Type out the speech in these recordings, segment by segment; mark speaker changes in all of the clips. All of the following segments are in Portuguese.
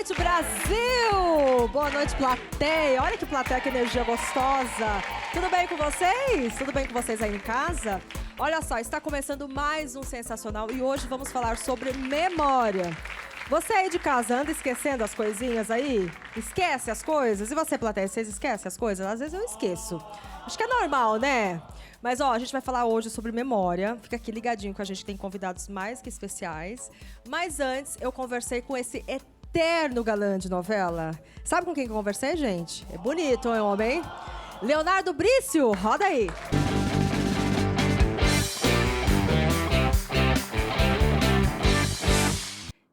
Speaker 1: noite, Brasil! Boa noite, plateia! Olha que plateia, que energia gostosa! Tudo bem com vocês? Tudo bem com vocês aí em casa? Olha só, está começando mais um Sensacional e hoje vamos falar sobre memória. Você aí de casa anda esquecendo as coisinhas aí? Esquece as coisas? E você, plateia, vocês esquecem as coisas? Às vezes eu esqueço. Acho que é normal, né? Mas, ó, a gente vai falar hoje sobre memória. Fica aqui ligadinho que a gente tem convidados mais que especiais. Mas antes, eu conversei com esse eterno galã de novela. Sabe com quem que eu conversei, gente? É bonito, hein, homem? Leonardo Brício, roda aí.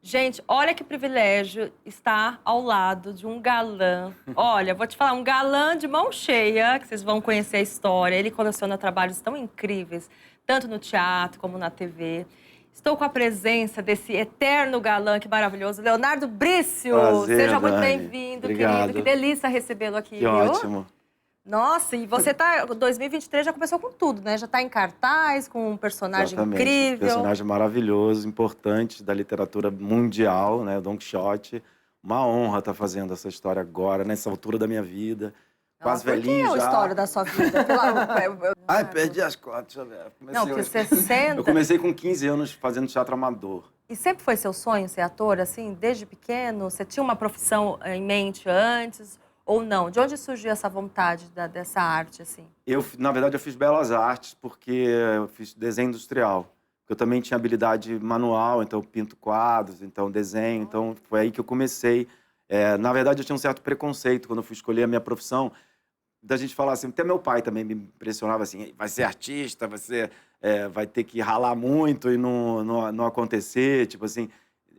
Speaker 1: Gente, olha que privilégio estar ao lado de um galã. Olha, vou te falar, um galã de mão cheia, que vocês vão conhecer a história. Ele coleciona trabalhos tão incríveis, tanto no teatro como na TV. Estou com a presença desse eterno galã, que maravilhoso, Leonardo Brício.
Speaker 2: Prazer,
Speaker 1: Seja muito
Speaker 2: Dani.
Speaker 1: bem-vindo,
Speaker 2: Obrigado.
Speaker 1: querido. Que delícia recebê-lo aqui,
Speaker 2: Que
Speaker 1: viu?
Speaker 2: ótimo.
Speaker 1: Nossa, e você tá... 2023 já começou com tudo, né? Já tá em cartaz, com um personagem incrível.
Speaker 2: Um personagem maravilhoso, importante da literatura mundial, né? Don Quixote. Uma honra estar fazendo essa história agora, nessa altura da minha vida. Quase velhinho já.
Speaker 1: Por que a história da sua vida?
Speaker 2: Ai, perdi as contas, deixa eu ver.
Speaker 1: Não, porque você senta...
Speaker 2: Eu comecei com 15 anos fazendo teatro amador.
Speaker 1: E sempre foi seu sonho ser ator, assim, desde pequeno? Você tinha uma profissão em mente antes ou não? De onde surgiu essa vontade dessa arte, assim?
Speaker 2: Na verdade, eu fiz Belas Artes porque eu fiz desenho industrial. Eu também tinha habilidade manual, então eu pinto quadros, então desenho. Então foi aí que eu comecei. Na verdade, eu tinha um certo preconceito quando eu fui escolher a minha profissão, da gente falar assim, até meu pai também me impressionava assim, vai ser artista, vai ter que ralar muito e não acontecer, tipo assim.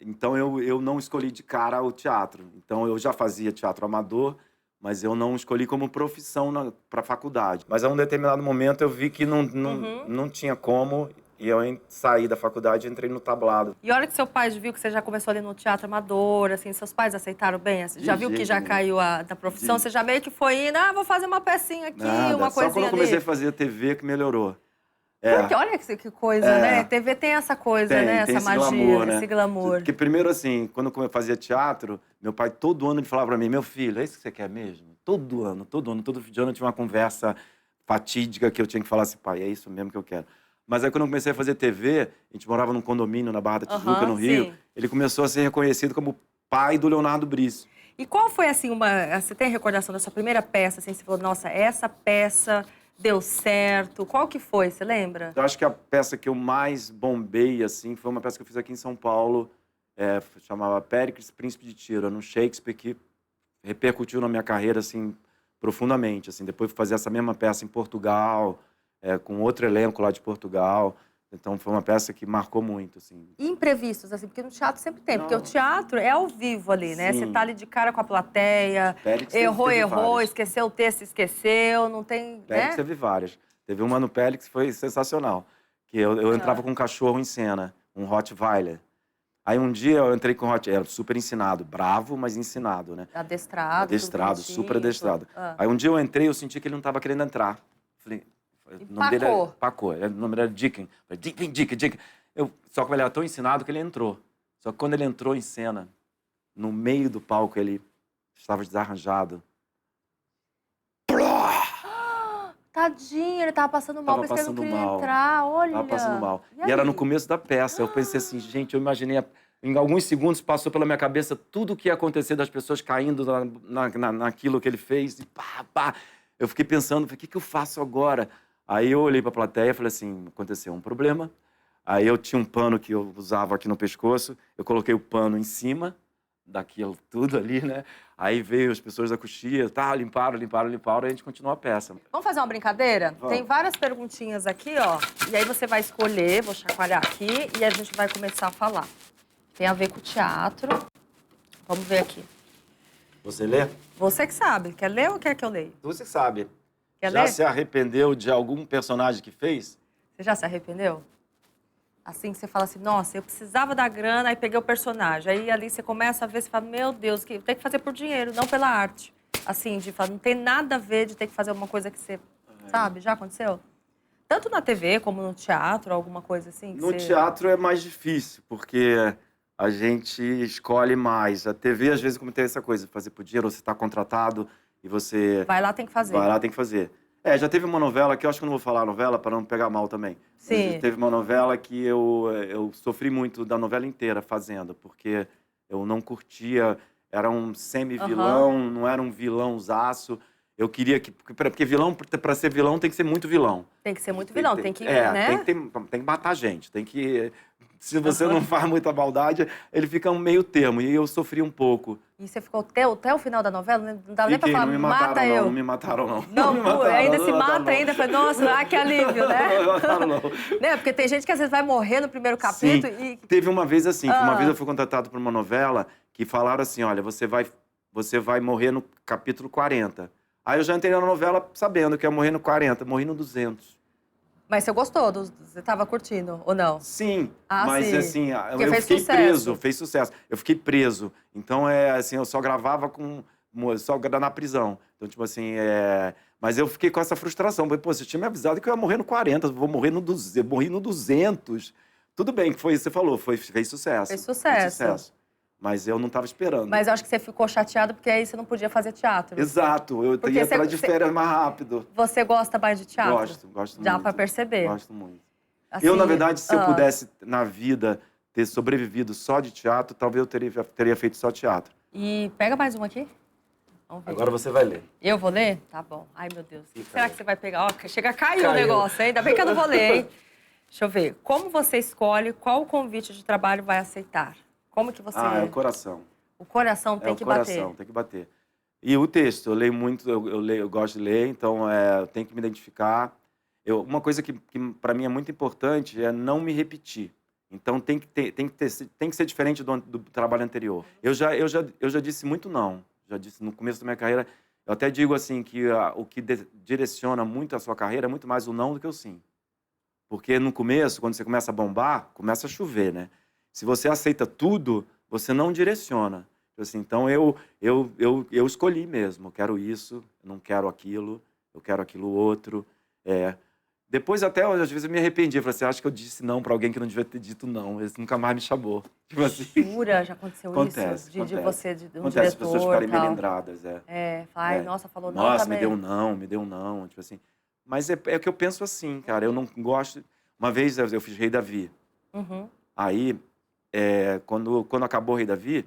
Speaker 2: Então eu não escolhi de cara o teatro. Então eu já fazia teatro amador, mas eu não escolhi como profissão para a faculdade. Mas a um determinado momento eu vi que não tinha como, e eu saí da faculdade e entrei no tablado.
Speaker 1: E a hora que seu pai viu que você já começou ali no teatro amador, assim, seus pais aceitaram bem? Já viu que já caiu da profissão? Você já meio que foi indo, vou fazer uma pecinha aqui, uma coisinha ali.
Speaker 2: Só quando eu comecei a fazer TV que melhorou.
Speaker 1: Porque olha que coisa, né? TV tem essa coisa, né? Essa magia,
Speaker 2: glamour, né?
Speaker 1: Esse glamour.
Speaker 2: Porque primeiro, assim, quando eu fazia teatro, meu pai todo ano ele falava pra mim, meu filho, é isso que você quer mesmo? Todo fim de ano eu tinha uma conversa fatídica que eu tinha que falar assim, pai, é isso mesmo que eu quero. Mas aí quando eu comecei a fazer TV, a gente morava num condomínio na Barra da Tijuca, no Rio, ele começou a ser reconhecido como pai do Leonardo Brício.
Speaker 1: E qual foi, assim, você tem recordação da sua primeira peça, assim, você falou, nossa, essa peça deu certo. Qual que foi, você lembra?
Speaker 2: Eu acho que a peça que eu mais bombei, assim, foi uma peça que eu fiz aqui em São Paulo, chamava Péricles, Príncipe de Tiro, no Shakespeare, que repercutiu na minha carreira, assim, profundamente, assim. Depois fui fazer essa mesma peça em Portugal, com outro elenco lá de Portugal. Então, foi uma peça que marcou muito, assim.
Speaker 1: E imprevistos, assim, porque no teatro sempre tem. Porque o teatro é ao vivo ali, né?
Speaker 2: Sim.
Speaker 1: Você tá ali de cara com a plateia, errou, esqueceu o texto, esqueceu, não tem,
Speaker 2: Péricles teve várias. Teve uma no Péricles que foi sensacional. Que eu entrava com um cachorro em cena, um Rottweiler. Aí um dia eu entrei com o Rottweiler, era super ensinado, bravo, mas ensinado, né?
Speaker 1: Adestrado,
Speaker 2: super adestrado. Aí um dia eu entrei, eu senti que ele não estava querendo entrar. Falei...
Speaker 1: O nome dele é
Speaker 2: Paco, o nome dele era Dicken. Dicken. Só que ele era tão ensinado que ele entrou. Só que quando ele entrou em cena, no meio do palco, ele estava desarranjado.
Speaker 1: Tadinho, ele tava passando mal, porque ele não queria entrar, olha.
Speaker 2: Tava passando mal. E era no começo da peça. Eu pensei assim, gente, eu imaginei... Em alguns segundos passou pela minha cabeça tudo o que ia acontecer das pessoas caindo naquilo que ele fez. E pá. Eu fiquei pensando, o que eu faço agora? Aí eu olhei para a plateia e falei assim, aconteceu um problema. Aí eu tinha um pano que eu usava aqui no pescoço, eu coloquei o pano em cima daquilo tudo ali, né? Aí veio as pessoas da coxia, limparam, e a gente continuou a peça.
Speaker 1: Vamos fazer uma brincadeira?
Speaker 2: Vamos.
Speaker 1: Tem várias perguntinhas aqui, ó. E aí você vai escolher, vou chacoalhar aqui, e a gente vai começar a falar. Tem a ver com o teatro. Vamos ver aqui.
Speaker 2: Você lê?
Speaker 1: Você que sabe. Quer ler ou quer que eu leia?
Speaker 2: Você sabe.
Speaker 1: Quer
Speaker 2: Já
Speaker 1: ler?
Speaker 2: se arrependeu de algum personagem que fez?
Speaker 1: Você já se arrependeu? Assim que você fala assim, nossa, eu precisava da grana, aí peguei o personagem. Aí ali você começa a ver, você fala, meu Deus, eu tenho que fazer por dinheiro, não pela arte. Assim, de falar, não tem nada a ver de ter que fazer uma coisa que você... Sabe? Já aconteceu? Tanto na TV como no teatro, alguma coisa assim?
Speaker 2: No teatro é mais difícil, porque a gente escolhe mais. A TV, às vezes, como tem essa coisa, fazer por dinheiro, ou você está contratado e você
Speaker 3: Vai lá, tem que fazer.
Speaker 2: vai lá, tem que fazer. Já teve uma novela, que eu acho que eu não vou falar a novela para não pegar mal também.
Speaker 3: Sim.
Speaker 2: Mas teve uma novela que eu sofri muito da novela inteira fazendo, porque eu não curtia, era um semi-vilão, não era um vilãozaço. Eu queria que... Porque vilão, para ser vilão, tem que ser muito vilão.
Speaker 3: Tem que ser muito vilão, tem que,
Speaker 2: né? Tem que matar gente, tem que... Se você não faz muita maldade, ele fica um meio termo. E eu sofri um pouco.
Speaker 3: E você ficou até o final da novela? Não dava nem pra falar, mata eu.
Speaker 2: Não me mataram, não.
Speaker 3: Não,
Speaker 2: me mataram,
Speaker 3: ainda
Speaker 2: não
Speaker 3: se
Speaker 2: me mataram,
Speaker 3: mata
Speaker 2: não.
Speaker 3: ainda. Falei, nossa, que alívio, né?
Speaker 2: Não me mataram, não.
Speaker 3: Né? Porque tem gente que às vezes vai morrer no primeiro capítulo e...
Speaker 2: Teve uma vez assim, que uma vez eu fui contratado por uma novela que falaram assim, olha, você vai morrer no capítulo 40. Aí eu já entrei na novela sabendo que ia morrer no 40, morri no 200.
Speaker 3: Mas você gostou? Você tava curtindo, ou não?
Speaker 2: Sim,
Speaker 3: Ah,
Speaker 2: mas
Speaker 3: sim.
Speaker 2: assim,
Speaker 3: Porque
Speaker 2: eu
Speaker 3: fez
Speaker 2: fiquei
Speaker 3: sucesso.
Speaker 2: preso, fez sucesso. Eu fiquei preso. Então, assim, eu só gravava só na prisão. Então, tipo assim, mas eu fiquei com essa frustração. Falei, pô, você tinha me avisado que eu ia morrer no 40, vou morrer no 200, eu morri no 200. Tudo bem, que foi isso que você falou, fez sucesso.
Speaker 3: Fez sucesso.
Speaker 2: Fez sucesso. Mas eu não estava esperando.
Speaker 3: Mas eu acho que você ficou chateado porque aí você não podia fazer teatro.
Speaker 2: Exato, eu ia para de férias mais rápido.
Speaker 3: Você gosta mais de teatro?
Speaker 2: Gosto muito.
Speaker 3: Já para perceber.
Speaker 2: Gosto muito.
Speaker 3: Assim,
Speaker 2: Eu, na verdade, se eu pudesse, na vida, ter sobrevivido só de teatro, talvez eu teria feito só teatro.
Speaker 3: E pega mais um aqui. Vamos ver.
Speaker 2: Agora você vai ler.
Speaker 3: Eu vou ler? Tá bom. Ai, meu Deus. O que será que você vai pegar? Ó, chega a cair o negócio, hein? Ainda bem que eu não vou ler, hein? Deixa eu ver. Como você escolhe qual convite de trabalho vai aceitar? Como que você...
Speaker 2: É o coração.
Speaker 3: O coração tem que bater.
Speaker 2: É o coração, tem que bater. E o texto, eu leio muito, eu gosto de ler, então eu tenho que me identificar. Uma coisa que para mim é muito importante é não me repetir. Então tem que ser diferente do trabalho anterior. Eu já disse muito não. Já disse no começo da minha carreira, eu até digo assim que o que direciona muito a sua carreira é muito mais o não do que o sim. Porque no começo, quando você começa a bombar, começa a chover, né? Se você aceita tudo, você não direciona. Assim, então eu escolhi mesmo. Eu quero isso, eu não quero aquilo, eu quero aquilo outro. Depois até, às vezes, eu me arrependi. Eu falei assim, acho que eu disse não para alguém que não devia ter dito não. Ele nunca mais me chamou. Tipo assim.
Speaker 3: Jura? Já aconteceu
Speaker 2: Acontece,
Speaker 3: isso? De
Speaker 2: acontece.
Speaker 3: você, de um
Speaker 2: Acontece,
Speaker 3: diretor,
Speaker 2: as pessoas ficarem
Speaker 3: tal.
Speaker 2: melindradas.
Speaker 3: Ai, nossa, falou não
Speaker 2: Nossa,
Speaker 3: também.
Speaker 2: me deu um não. Tipo assim. Mas é que eu penso assim, cara. Eu não gosto... Uma vez eu fiz Rei Davi.
Speaker 3: Uhum.
Speaker 2: Aí, quando acabou o Rei Davi,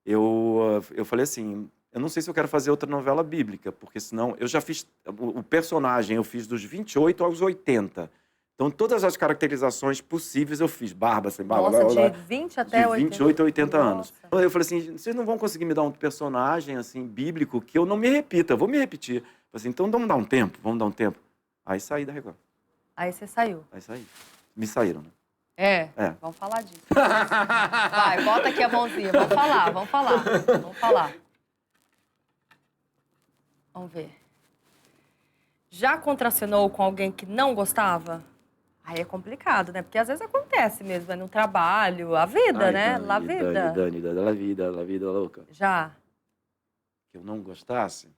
Speaker 2: eu falei assim... Eu não sei se eu quero fazer outra novela bíblica, porque senão... Eu já fiz... O personagem eu fiz dos 28 aos 80. Então, todas as caracterizações possíveis eu fiz. Barba, sem barba...
Speaker 3: Nossa, de 20 até 80.
Speaker 2: De 28 a 80 anos.
Speaker 3: Nossa.
Speaker 2: Então, eu falei assim, vocês não vão conseguir me dar um personagem, assim, bíblico, que eu não me repita. Eu vou me repetir. Eu falei assim, então vamos dar um tempo. Aí saí da Record.
Speaker 3: Aí você saiu.
Speaker 2: Aí saí. Me saíram, né?
Speaker 3: Vamos falar disso. Vai, bota aqui a mãozinha. Vamos falar. Vamos ver. Já contracenou com alguém que não gostava? Aí é complicado, né? Porque às vezes acontece mesmo, no trabalho, a vida, né? La vida.
Speaker 2: Dani, la vida louca.
Speaker 3: Já.
Speaker 2: Que eu não gostasse?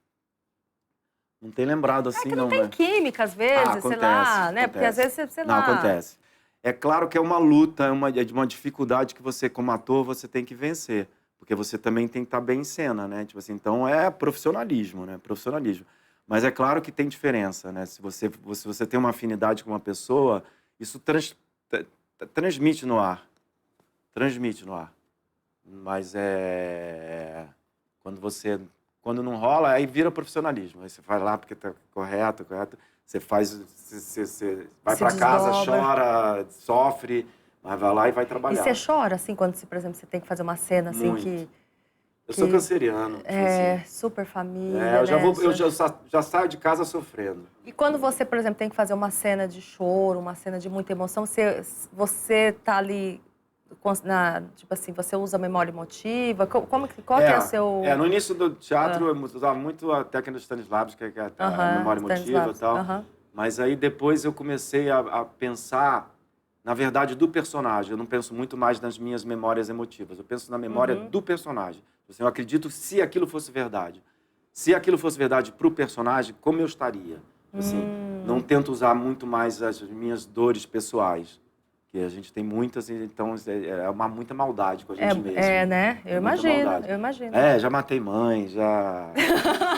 Speaker 2: Não tem lembrado assim,
Speaker 3: que não tem
Speaker 2: né?
Speaker 3: química, às vezes, sei lá, né? Porque às vezes, sei lá...
Speaker 2: Não, acontece. É claro que é uma luta, é de uma dificuldade que você, como ator, você tem que vencer. Porque você também tem que estar bem em cena, né? Tipo assim, então é profissionalismo, né? Profissionalismo. Mas é claro que tem diferença, né? Se você tem uma afinidade com uma pessoa, isso transmite no ar. Transmite no ar. Mas quando não rola, aí vira profissionalismo. Aí você vai lá porque tá correto. Você vai para casa, chora, sofre, mas vai lá e vai trabalhar.
Speaker 3: E você chora, assim, quando, por exemplo, você tem que fazer uma cena, assim,
Speaker 2: muito. Eu sou canceriano.
Speaker 3: Assim. Super família,
Speaker 2: eu já saio de casa sofrendo.
Speaker 3: E quando você, por exemplo, tem que fazer uma cena de choro, uma cena de muita emoção, você tá ali... tipo assim, você usa memória emotiva? Qual que é o seu...
Speaker 2: no início do teatro eu usava muito a técnica do Stanislavski, que é a memória emotiva e tal. Mas aí depois eu comecei a pensar, na verdade, do personagem. Eu não penso muito mais nas minhas memórias emotivas. Eu penso na memória do personagem. Assim, eu acredito se aquilo fosse verdade. Se aquilo fosse verdade para o personagem, como eu estaria? Assim, não tento usar muito mais as minhas dores pessoais. Porque a gente tem muitas, então muita maldade com a gente mesmo.
Speaker 3: Né? Eu imagino.
Speaker 2: Já matei mãe, já...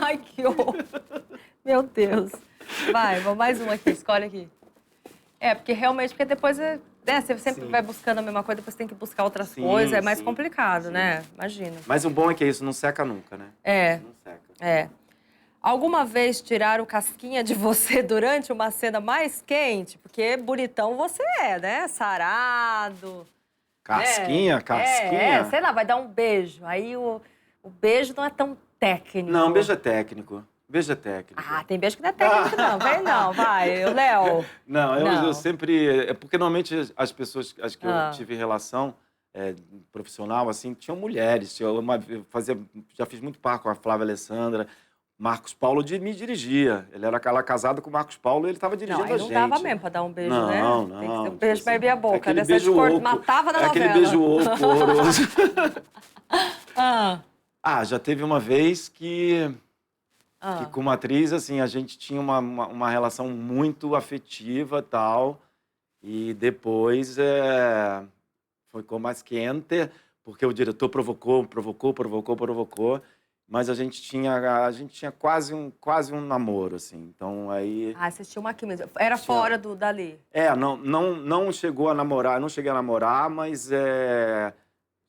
Speaker 3: Ai, que horror. Meu Deus. Vai, vamos mais uma aqui, escolhe aqui. Porque realmente, porque depois, você sempre vai buscando a mesma coisa, depois tem que buscar outras coisas, é mais complicado, né? Imagina.
Speaker 2: Mas o bom é que isso não seca nunca, né? Não seca.
Speaker 3: Alguma vez tiraram casquinha de você durante uma cena mais quente? Porque bonitão você né? Sarado.
Speaker 2: Casquinha? Casquinha?
Speaker 3: Sei lá, vai dar um beijo. Aí o beijo não é tão técnico.
Speaker 2: Não, beijo é técnico. Beijo é técnico.
Speaker 3: Tem beijo que não é técnico, não. Vem não, vai. O Léo.
Speaker 2: Não, eu sempre... Porque normalmente as pessoas que eu tive relação profissional, assim, tinham mulheres. Já fiz muito par com a Flávia Alessandra. Marcos Paulo me dirigia. Ele era casado com o Marcos Paulo e ele estava dirigindo a gente.
Speaker 3: Não dava mesmo pra dar um beijo, né?
Speaker 2: Não.
Speaker 3: Tem que ser um beijo pra abrir a boca.
Speaker 2: Aquele beijo oco.
Speaker 3: Matava na novela.
Speaker 2: Aquele beijo oco, horroroso. Já teve uma vez que com uma atriz, assim, a gente tinha uma relação muito afetiva e tal. E depois ficou mais quente, porque o diretor provocou. Mas a gente tinha quase um namoro, assim. Então, aí...
Speaker 3: vocês tinham uma química. Era fora dali?
Speaker 2: Não chegou a namorar. Não cheguei a namorar, mas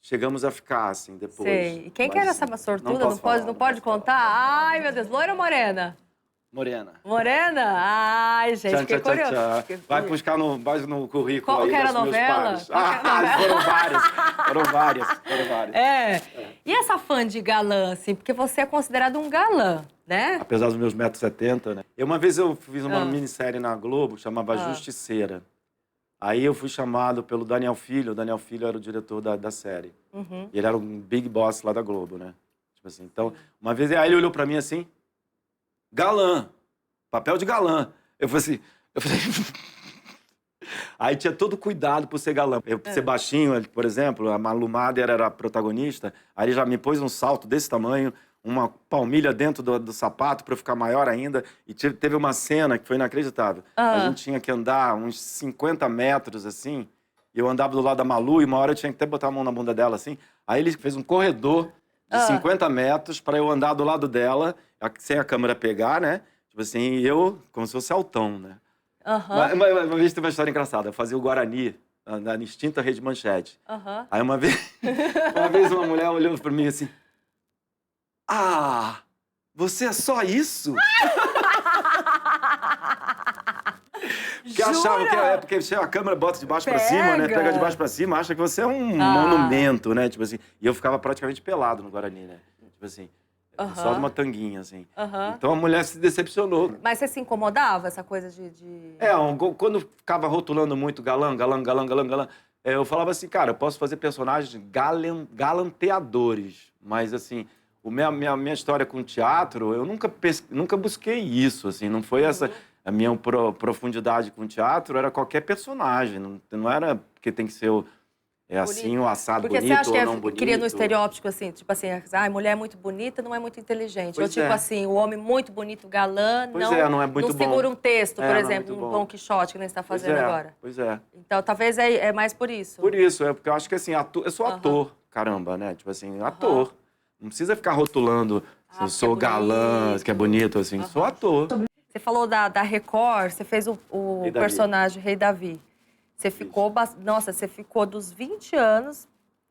Speaker 2: chegamos a ficar, assim, depois.
Speaker 3: Sei. E quem que era essa sortuda? Não pode contar? Ai, meu Deus. Loira ou morena?
Speaker 2: Morena.
Speaker 3: Morena? Ai, gente, fiquei curioso.
Speaker 2: Vai buscar no currículo.
Speaker 3: Qual que era a novela?
Speaker 2: Foram várias.
Speaker 3: E essa fã de galã, assim? Porque você é considerado um galã, né?
Speaker 2: Apesar dos meus 1,70 m, né? Uma vez eu fiz uma minissérie na Globo, chamava Justiceira. Aí eu fui chamado pelo Daniel Filho. O Daniel Filho era o diretor da série. E ele era um big boss lá da Globo, né? Tipo assim, então, uma vez aí ele olhou pra mim assim... Galã, papel de galã. Eu falei assim... Aí tinha todo cuidado por ser galã. Eu ser baixinho, por exemplo, a Malu Mader era a protagonista, aí ele já me pôs um salto desse tamanho, uma palmilha dentro do sapato para eu ficar maior ainda. E teve uma cena que foi inacreditável. A gente tinha que andar uns 50 metros, assim, e eu andava do lado da Malu, e uma hora eu tinha que até botar a mão na bunda dela, assim. Aí ele fez um corredor de 50 metros para eu andar do lado dela, sem a câmera pegar, né? Tipo assim, e eu, como se fosse altão, né? Uma vez teve uma história engraçada. Eu fazia o Guarani na extinta Rede Manchete. Aí uma vez uma mulher olhou pra mim assim... você é só isso? Porque achava que porque a câmera bota de baixo pra cima, né? Pega de baixo pra cima, acha que você é um monumento, né? Tipo assim. E eu ficava praticamente pelado no Guarani, né? Tipo assim, só de uma tanguinha, assim. Então a mulher se decepcionou.
Speaker 3: Mas você se incomodava, essa coisa de...
Speaker 2: Quando ficava rotulando muito galã, eu falava assim, cara, eu posso fazer personagens galanteadores, mas assim... Minha história com teatro, eu nunca busquei isso, assim, não foi essa... A minha profundidade com teatro era qualquer personagem, não era porque tem que ser assim, o assado
Speaker 3: porque
Speaker 2: bonito
Speaker 3: ou não bonito. Porque você acha que cria no estereótipo, assim, tipo assim, mulher é muito bonita, não é muito inteligente. Ou tipo assim, o homem muito bonito, galã, não é muito bom. Não segura um texto, por exemplo, um Dom Quixote, que nem você está fazendo agora.
Speaker 2: Pois é.
Speaker 3: Então, talvez é mais por isso.
Speaker 2: Por isso, porque eu acho que assim, eu sou ator, caramba, né? Tipo assim, ator. Não precisa ficar rotulando, eu sou galã, que é bonito, assim, sou ator.
Speaker 3: Você falou da Record, você fez o personagem Rei Davi. Você ficou, você ficou dos 20 anos,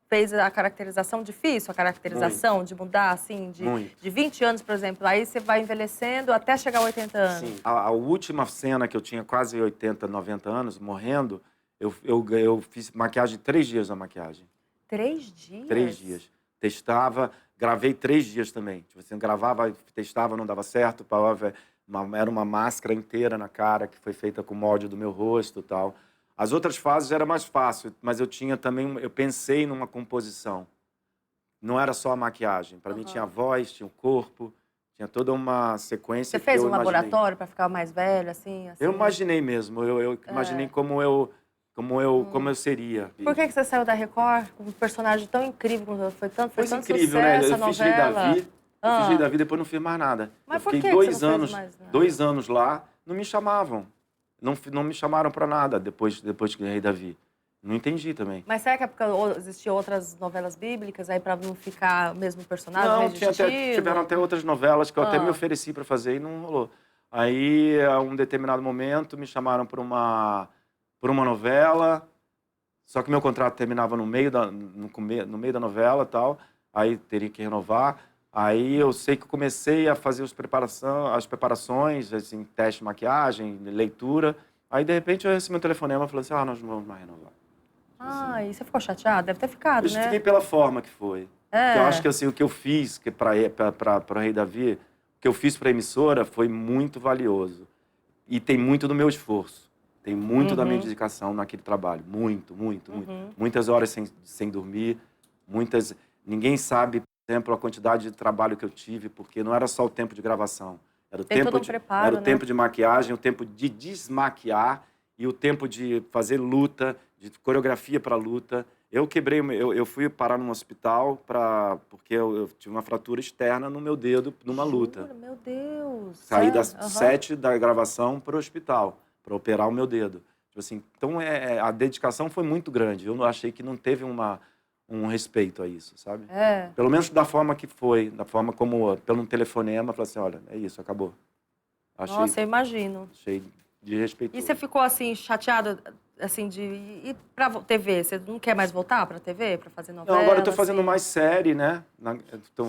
Speaker 3: fez a caracterização difícil, a caracterização de mudar, assim, de 20 anos, por exemplo. Aí você vai envelhecendo até chegar a 80 anos.
Speaker 2: Sim. A última cena que eu tinha quase 80, 90 anos, morrendo, eu fiz maquiagem 3 dias na maquiagem.
Speaker 3: 3 dias?
Speaker 2: 3 dias. Testava, gravei 3 dias também. Tipo assim, gravava, testava, não dava certo, era uma máscara inteira na cara que foi feita com o molde do meu rosto e tal. As outras fases era mais fácil, mas eu pensei numa composição. Não era só a maquiagem. Para mim tinha a voz, tinha o corpo, tinha toda uma sequência.
Speaker 3: Você fez um laboratório para ficar mais velho, assim?
Speaker 2: Eu imaginei mesmo. Eu imaginei como eu seria.
Speaker 3: Por que você saiu da Record com um personagem tão incrível? Foi tanto
Speaker 2: incrível,
Speaker 3: sucesso,
Speaker 2: né?
Speaker 3: a novela.
Speaker 2: Eu fiz Rei Davi, depois não fiz mais nada.
Speaker 3: Mas
Speaker 2: eu fiquei 2 anos lá, não me chamavam. Não me chamaram para nada depois que Rei Davi. Não entendi também.
Speaker 3: Mas será que é porque existiam outras novelas bíblicas aí pra não ficar o mesmo personagem
Speaker 2: Não,
Speaker 3: repetitivo?
Speaker 2: tiveram até outras novelas que eu até me ofereci para fazer e não rolou. Aí, a um determinado momento, me chamaram por uma novela, só que meu contrato terminava no meio no meio da novela e tal, aí teria que renovar. Aí eu sei que eu comecei a fazer as preparações, assim, teste de maquiagem, leitura. Aí, de repente, eu recebi um telefonema e falei assim, nós não vamos mais renovar.
Speaker 3: Ah, e você ficou chateado? Deve ter ficado,
Speaker 2: Eu
Speaker 3: né?
Speaker 2: fiquei pela forma que foi.
Speaker 3: É.
Speaker 2: Eu acho que assim, o que eu fiz para o Rei Davi, o que eu fiz para a emissora foi muito valioso. E tem muito do meu esforço. Tem muito da minha dedicação naquele trabalho. Muito, muito, muito. Muitas horas sem dormir. Ninguém sabe, por exemplo, a quantidade de trabalho que eu tive, porque não era só o tempo de gravação. Era o tempo
Speaker 3: preparo,
Speaker 2: era o
Speaker 3: né?
Speaker 2: tempo de maquiagem, o tempo de desmaquiar e o tempo de fazer luta, de coreografia para luta. Eu fui parar num hospital porque eu tive uma fratura externa no meu dedo numa luta.
Speaker 3: Meu Deus!
Speaker 2: Saí das 7 da gravação para o hospital, para operar o meu dedo. Tipo assim, então, a dedicação foi muito grande. Eu achei que não teve um respeito a isso, sabe?
Speaker 3: É.
Speaker 2: Pelo menos da forma que foi, da forma como, pelo um telefonema, falei assim, olha, é isso, acabou.
Speaker 3: Nossa, eu imagino.
Speaker 2: Achei desrespeitoso.
Speaker 3: E você ficou, assim, chateada, assim, de ir pra TV? Você não quer mais voltar pra TV, pra fazer novela?
Speaker 2: Não, agora eu tô fazendo
Speaker 3: assim?
Speaker 2: mais série, né?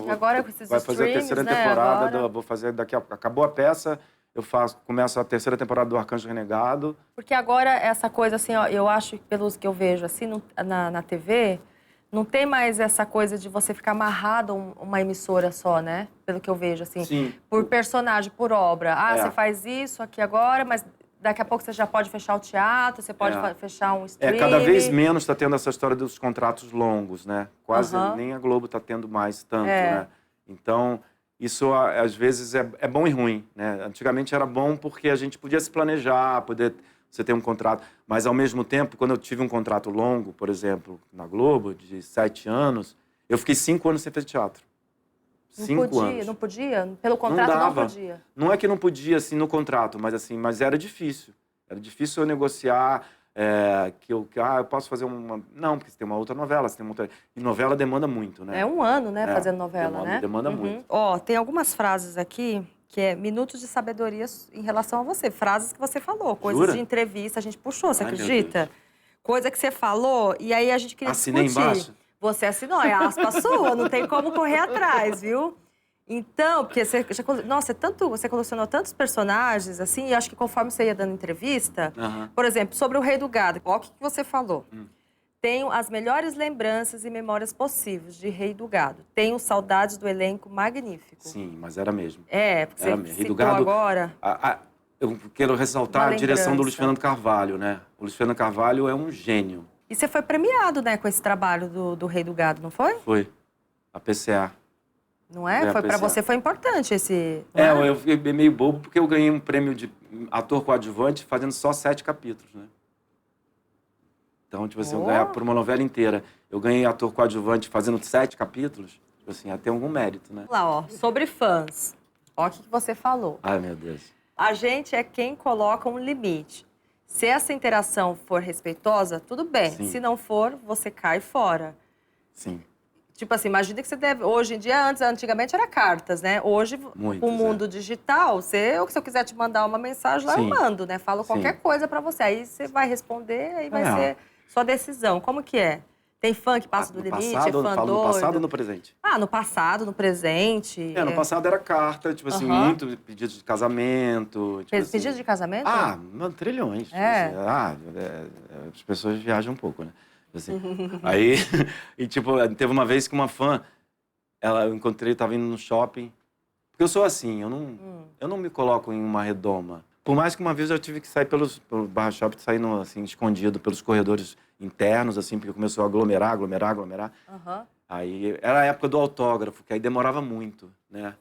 Speaker 3: Agora com esses
Speaker 2: vai fazer a terceira
Speaker 3: streams, né,
Speaker 2: temporada,
Speaker 3: agora?
Speaker 2: vou fazer acabou a peça, começo a terceira temporada do Arcanjo Renegado.
Speaker 3: Porque agora essa coisa, assim, ó, eu acho, pelos que eu vejo, assim, na TV, não tem mais essa coisa de você ficar amarrado a uma emissora só, né? Pelo que eu vejo, assim.
Speaker 2: Sim.
Speaker 3: Por personagem, por obra. Você faz isso aqui agora, mas daqui a pouco você já pode fechar o teatro, você pode fechar um stream.
Speaker 2: Cada vez menos está tendo essa história dos contratos longos, né? Quase nem a Globo está tendo mais tanto, né? Então, isso às vezes é bom e ruim, né? Antigamente era bom porque a gente podia se planejar, você ter um contrato. Mas, ao mesmo tempo, quando eu tive um contrato longo, por exemplo, na Globo, de 7 anos, eu fiquei 5 anos sem fazer teatro. 5 anos.
Speaker 3: Não podia? Pelo contrato não podia?
Speaker 2: Não é que não podia, assim, no contrato, mas era difícil. Era difícil eu negociar, eu posso fazer uma... Não, porque você tem uma outra novela, você tem uma outra... E novela demanda muito, né?
Speaker 3: É um ano, né, fazendo novela, né?
Speaker 2: Demanda muito.
Speaker 3: Ó, tem algumas frases aqui que é minutos de sabedoria em relação a você. Frases que você falou, coisas
Speaker 2: Jura?
Speaker 3: de entrevista, a gente puxou, você
Speaker 2: Ai, meu
Speaker 3: acredita?
Speaker 2: Deus.
Speaker 3: Coisa que você falou, e aí a gente queria
Speaker 2: Assinei
Speaker 3: discutir.
Speaker 2: embaixo?
Speaker 3: Você assinou, é aspa sua, não tem como correr atrás, viu? Então, porque você colecionou tantos personagens, assim, e acho que conforme você ia dando entrevista, por exemplo, sobre o Rei do Gado, olha o que você falou. Tenho as melhores lembranças e memórias possíveis de Rei do Gado. Tenho saudades do elenco magnífico.
Speaker 2: Sim, mas era mesmo.
Speaker 3: Porque
Speaker 2: Era
Speaker 3: você
Speaker 2: mesmo. Rei
Speaker 3: citou
Speaker 2: do Gado,
Speaker 3: agora.
Speaker 2: eu quero ressaltar
Speaker 3: Uma
Speaker 2: a direção do Luiz
Speaker 3: lembrança.
Speaker 2: Fernando Carvalho, né? O Luiz Fernando Carvalho é um gênio.
Speaker 3: E você foi premiado, né, com esse trabalho do Rei do Gado, não foi?
Speaker 2: Foi. A PCA.
Speaker 3: Não é?
Speaker 2: Foi a
Speaker 3: Pra
Speaker 2: PCA.
Speaker 3: você foi importante esse... não é?
Speaker 2: Eu fiquei meio bobo porque eu ganhei um prêmio de ator coadjuvante fazendo só 7 capítulos, né? Então, tipo assim, eu ganhar por uma novela inteira. Eu ganhei ator coadjuvante fazendo 7 capítulos, tipo assim, tem algum mérito, né?
Speaker 3: Vamos lá, ó, sobre fãs. Ó o que você falou.
Speaker 2: Ai, meu Deus.
Speaker 3: A gente é quem coloca um limite. Se essa interação for respeitosa, tudo bem.
Speaker 2: Sim.
Speaker 3: Se não for, você cai fora.
Speaker 2: Sim.
Speaker 3: Tipo assim, imagina que você deve... Hoje em dia, antigamente era cartas, né? Hoje,
Speaker 2: Muitas,
Speaker 3: com o mundo digital, se eu quiser te mandar uma mensagem lá, eu
Speaker 2: Sim.
Speaker 3: mando, né? Falo
Speaker 2: Sim.
Speaker 3: qualquer coisa pra você. Aí você vai responder, aí vai
Speaker 2: É.
Speaker 3: ser sua decisão. Como que é? Tem fã que passa do limite, é fã
Speaker 2: falo
Speaker 3: doido?
Speaker 2: no passado ou no presente?
Speaker 3: No passado, no presente.
Speaker 2: No passado era carta, tipo assim, muito pedido de casamento. Tipo assim.
Speaker 3: Pedido de casamento?
Speaker 2: Trilhões.
Speaker 3: É.
Speaker 2: Tipo assim. As pessoas viajam um pouco, né? Assim. Aí, e tipo, teve uma vez que uma fã, eu encontrei, tava indo no shopping. Porque eu sou assim, eu não me coloco em uma redoma. Por mais que uma vez eu tive que sair pelo Barra Shopping, saindo assim, escondido pelos corredores internos, assim, porque começou a aglomerar. Aí, era a época do autógrafo, que aí demorava muito, né?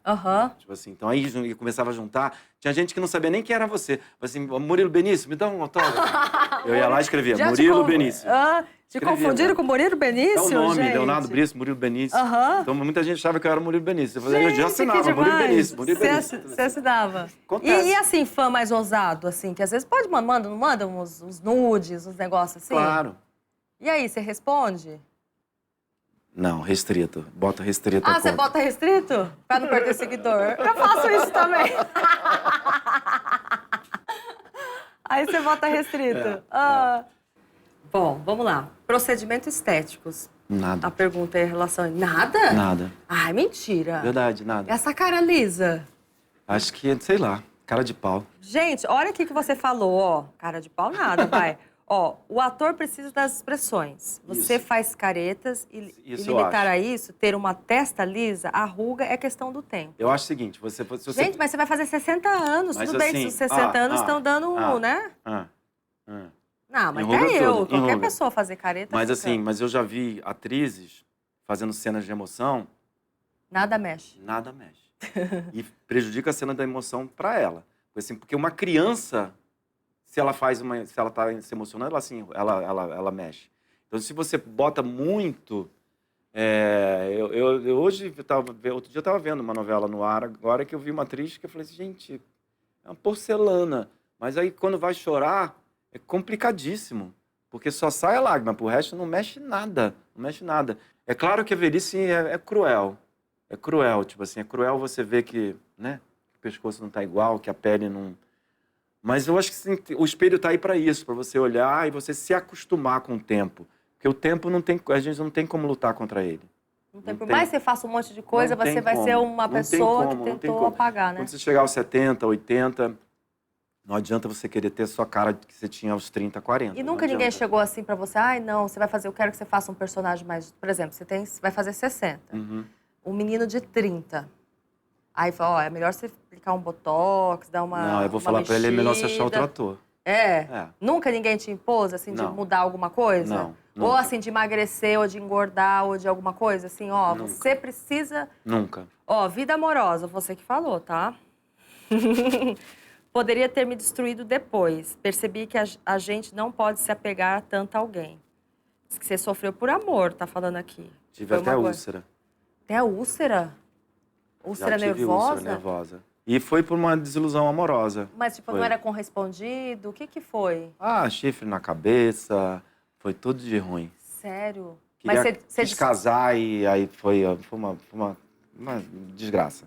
Speaker 2: Tipo assim, então aí começava a juntar. Tinha gente que não sabia nem quem era você. Assim, Murilo Benício, me dá um autógrafo. Eu ia lá e escrevia, Murilo Benício.
Speaker 3: Te confundiram com Murilo Benício,
Speaker 2: É o nome,
Speaker 3: gente?
Speaker 2: Leonardo Brice, Murilo Benício. Então muita gente achava que eu era Murilo Benício. Eu já assinava,
Speaker 3: que
Speaker 2: Murilo
Speaker 3: demais.
Speaker 2: Benício, Murilo Benício.
Speaker 3: Você assinava.
Speaker 2: Acontece.
Speaker 3: E assim, fã mais ousado, assim, que às vezes pode mandam uns nudes, uns negócios assim?
Speaker 2: Claro.
Speaker 3: E aí, você responde?
Speaker 2: Não, restrito. Bota restrito.
Speaker 3: Ah, você bota restrito? Pra não perder seguidor. Eu faço isso também. Aí você bota restrito. Bom, vamos lá. Procedimentos estéticos.
Speaker 2: Nada.
Speaker 3: A pergunta é em relação a... Nada?
Speaker 2: Nada.
Speaker 3: Ai, mentira.
Speaker 2: Verdade, nada.
Speaker 3: Essa cara lisa.
Speaker 2: Acho que, sei lá, cara de pau.
Speaker 3: Gente, olha aqui que você falou, ó. Cara de pau nada, vai. Ó, o ator precisa das expressões. Você faz caretas e limitar a isso, ter uma testa lisa, a ruga é questão do tempo.
Speaker 2: Eu acho o seguinte,
Speaker 3: Gente, mas você vai fazer 60 anos,
Speaker 2: mas
Speaker 3: tudo bem,
Speaker 2: assim,
Speaker 3: se os 60 anos estão dando, né? Não, mas
Speaker 2: Enruga
Speaker 3: até eu,
Speaker 2: tudo,
Speaker 3: qualquer
Speaker 2: enruga.
Speaker 3: pessoa fazer careta...
Speaker 2: Mas
Speaker 3: fica-
Speaker 2: assim, mas eu já vi atrizes fazendo cenas de emoção,
Speaker 3: Nada mexe.
Speaker 2: nada mexe. E prejudica a cena da emoção pra ela. Porque uma criança, se ela tá se emocionando, ela mexe. Então, se você bota muito... outro dia eu tava vendo uma novela no ar, agora que eu vi uma atriz que eu falei assim, gente, é uma porcelana. Mas aí, quando vai chorar, é complicadíssimo. Porque só sai a lágrima, pro resto não mexe nada. Não mexe nada. É claro que a velhice é cruel. É cruel, tipo assim, é cruel você ver que, né, que o pescoço não tá igual, que a pele não... Mas eu acho que sim, o espelho tá aí para isso, para você olhar e você se acostumar com o tempo. Porque o tempo a gente não tem como lutar contra ele.
Speaker 3: Não tem, por mais que você faça um monte de coisa, você vai ser uma pessoa que tentou apagar, né?
Speaker 2: Quando você chegar aos 70, 80, não adianta você querer ter a sua cara que você tinha aos 30, 40.
Speaker 3: E nunca ninguém chegou assim pra você, ai, não, você vai fazer, eu quero que você faça um personagem mais... Por exemplo, você vai fazer 60. Um menino de 30. Aí fala, ó, é melhor você aplicar um botox, dar uma
Speaker 2: Não, eu vou falar pra ele, é melhor você achar outro ator.
Speaker 3: É? Nunca ninguém te impôs, assim, de mudar alguma coisa?
Speaker 2: Não.
Speaker 3: Ou, assim, de emagrecer, ou de engordar, ou de alguma coisa? Assim, ó,
Speaker 2: Nunca.
Speaker 3: você precisa...
Speaker 2: Nunca.
Speaker 3: Ó, vida amorosa, você que falou, tá? Poderia ter me destruído depois. Percebi que a gente não pode se apegar tanto a alguém. Diz que você sofreu por amor, tá falando aqui.
Speaker 2: Tive
Speaker 3: Foi
Speaker 2: até
Speaker 3: uma
Speaker 2: úlcera.
Speaker 3: Até úlcera? Úlcera
Speaker 2: Já tive
Speaker 3: nervosa?
Speaker 2: úlcera nervosa. E foi por uma desilusão amorosa.
Speaker 3: Mas, tipo,
Speaker 2: Foi.
Speaker 3: não era correspondido? O que que foi?
Speaker 2: Ah, chifre na cabeça, foi tudo de ruim.
Speaker 3: Sério?
Speaker 2: Queria,
Speaker 3: Mas você
Speaker 2: quis casar e aí foi uma desgraça.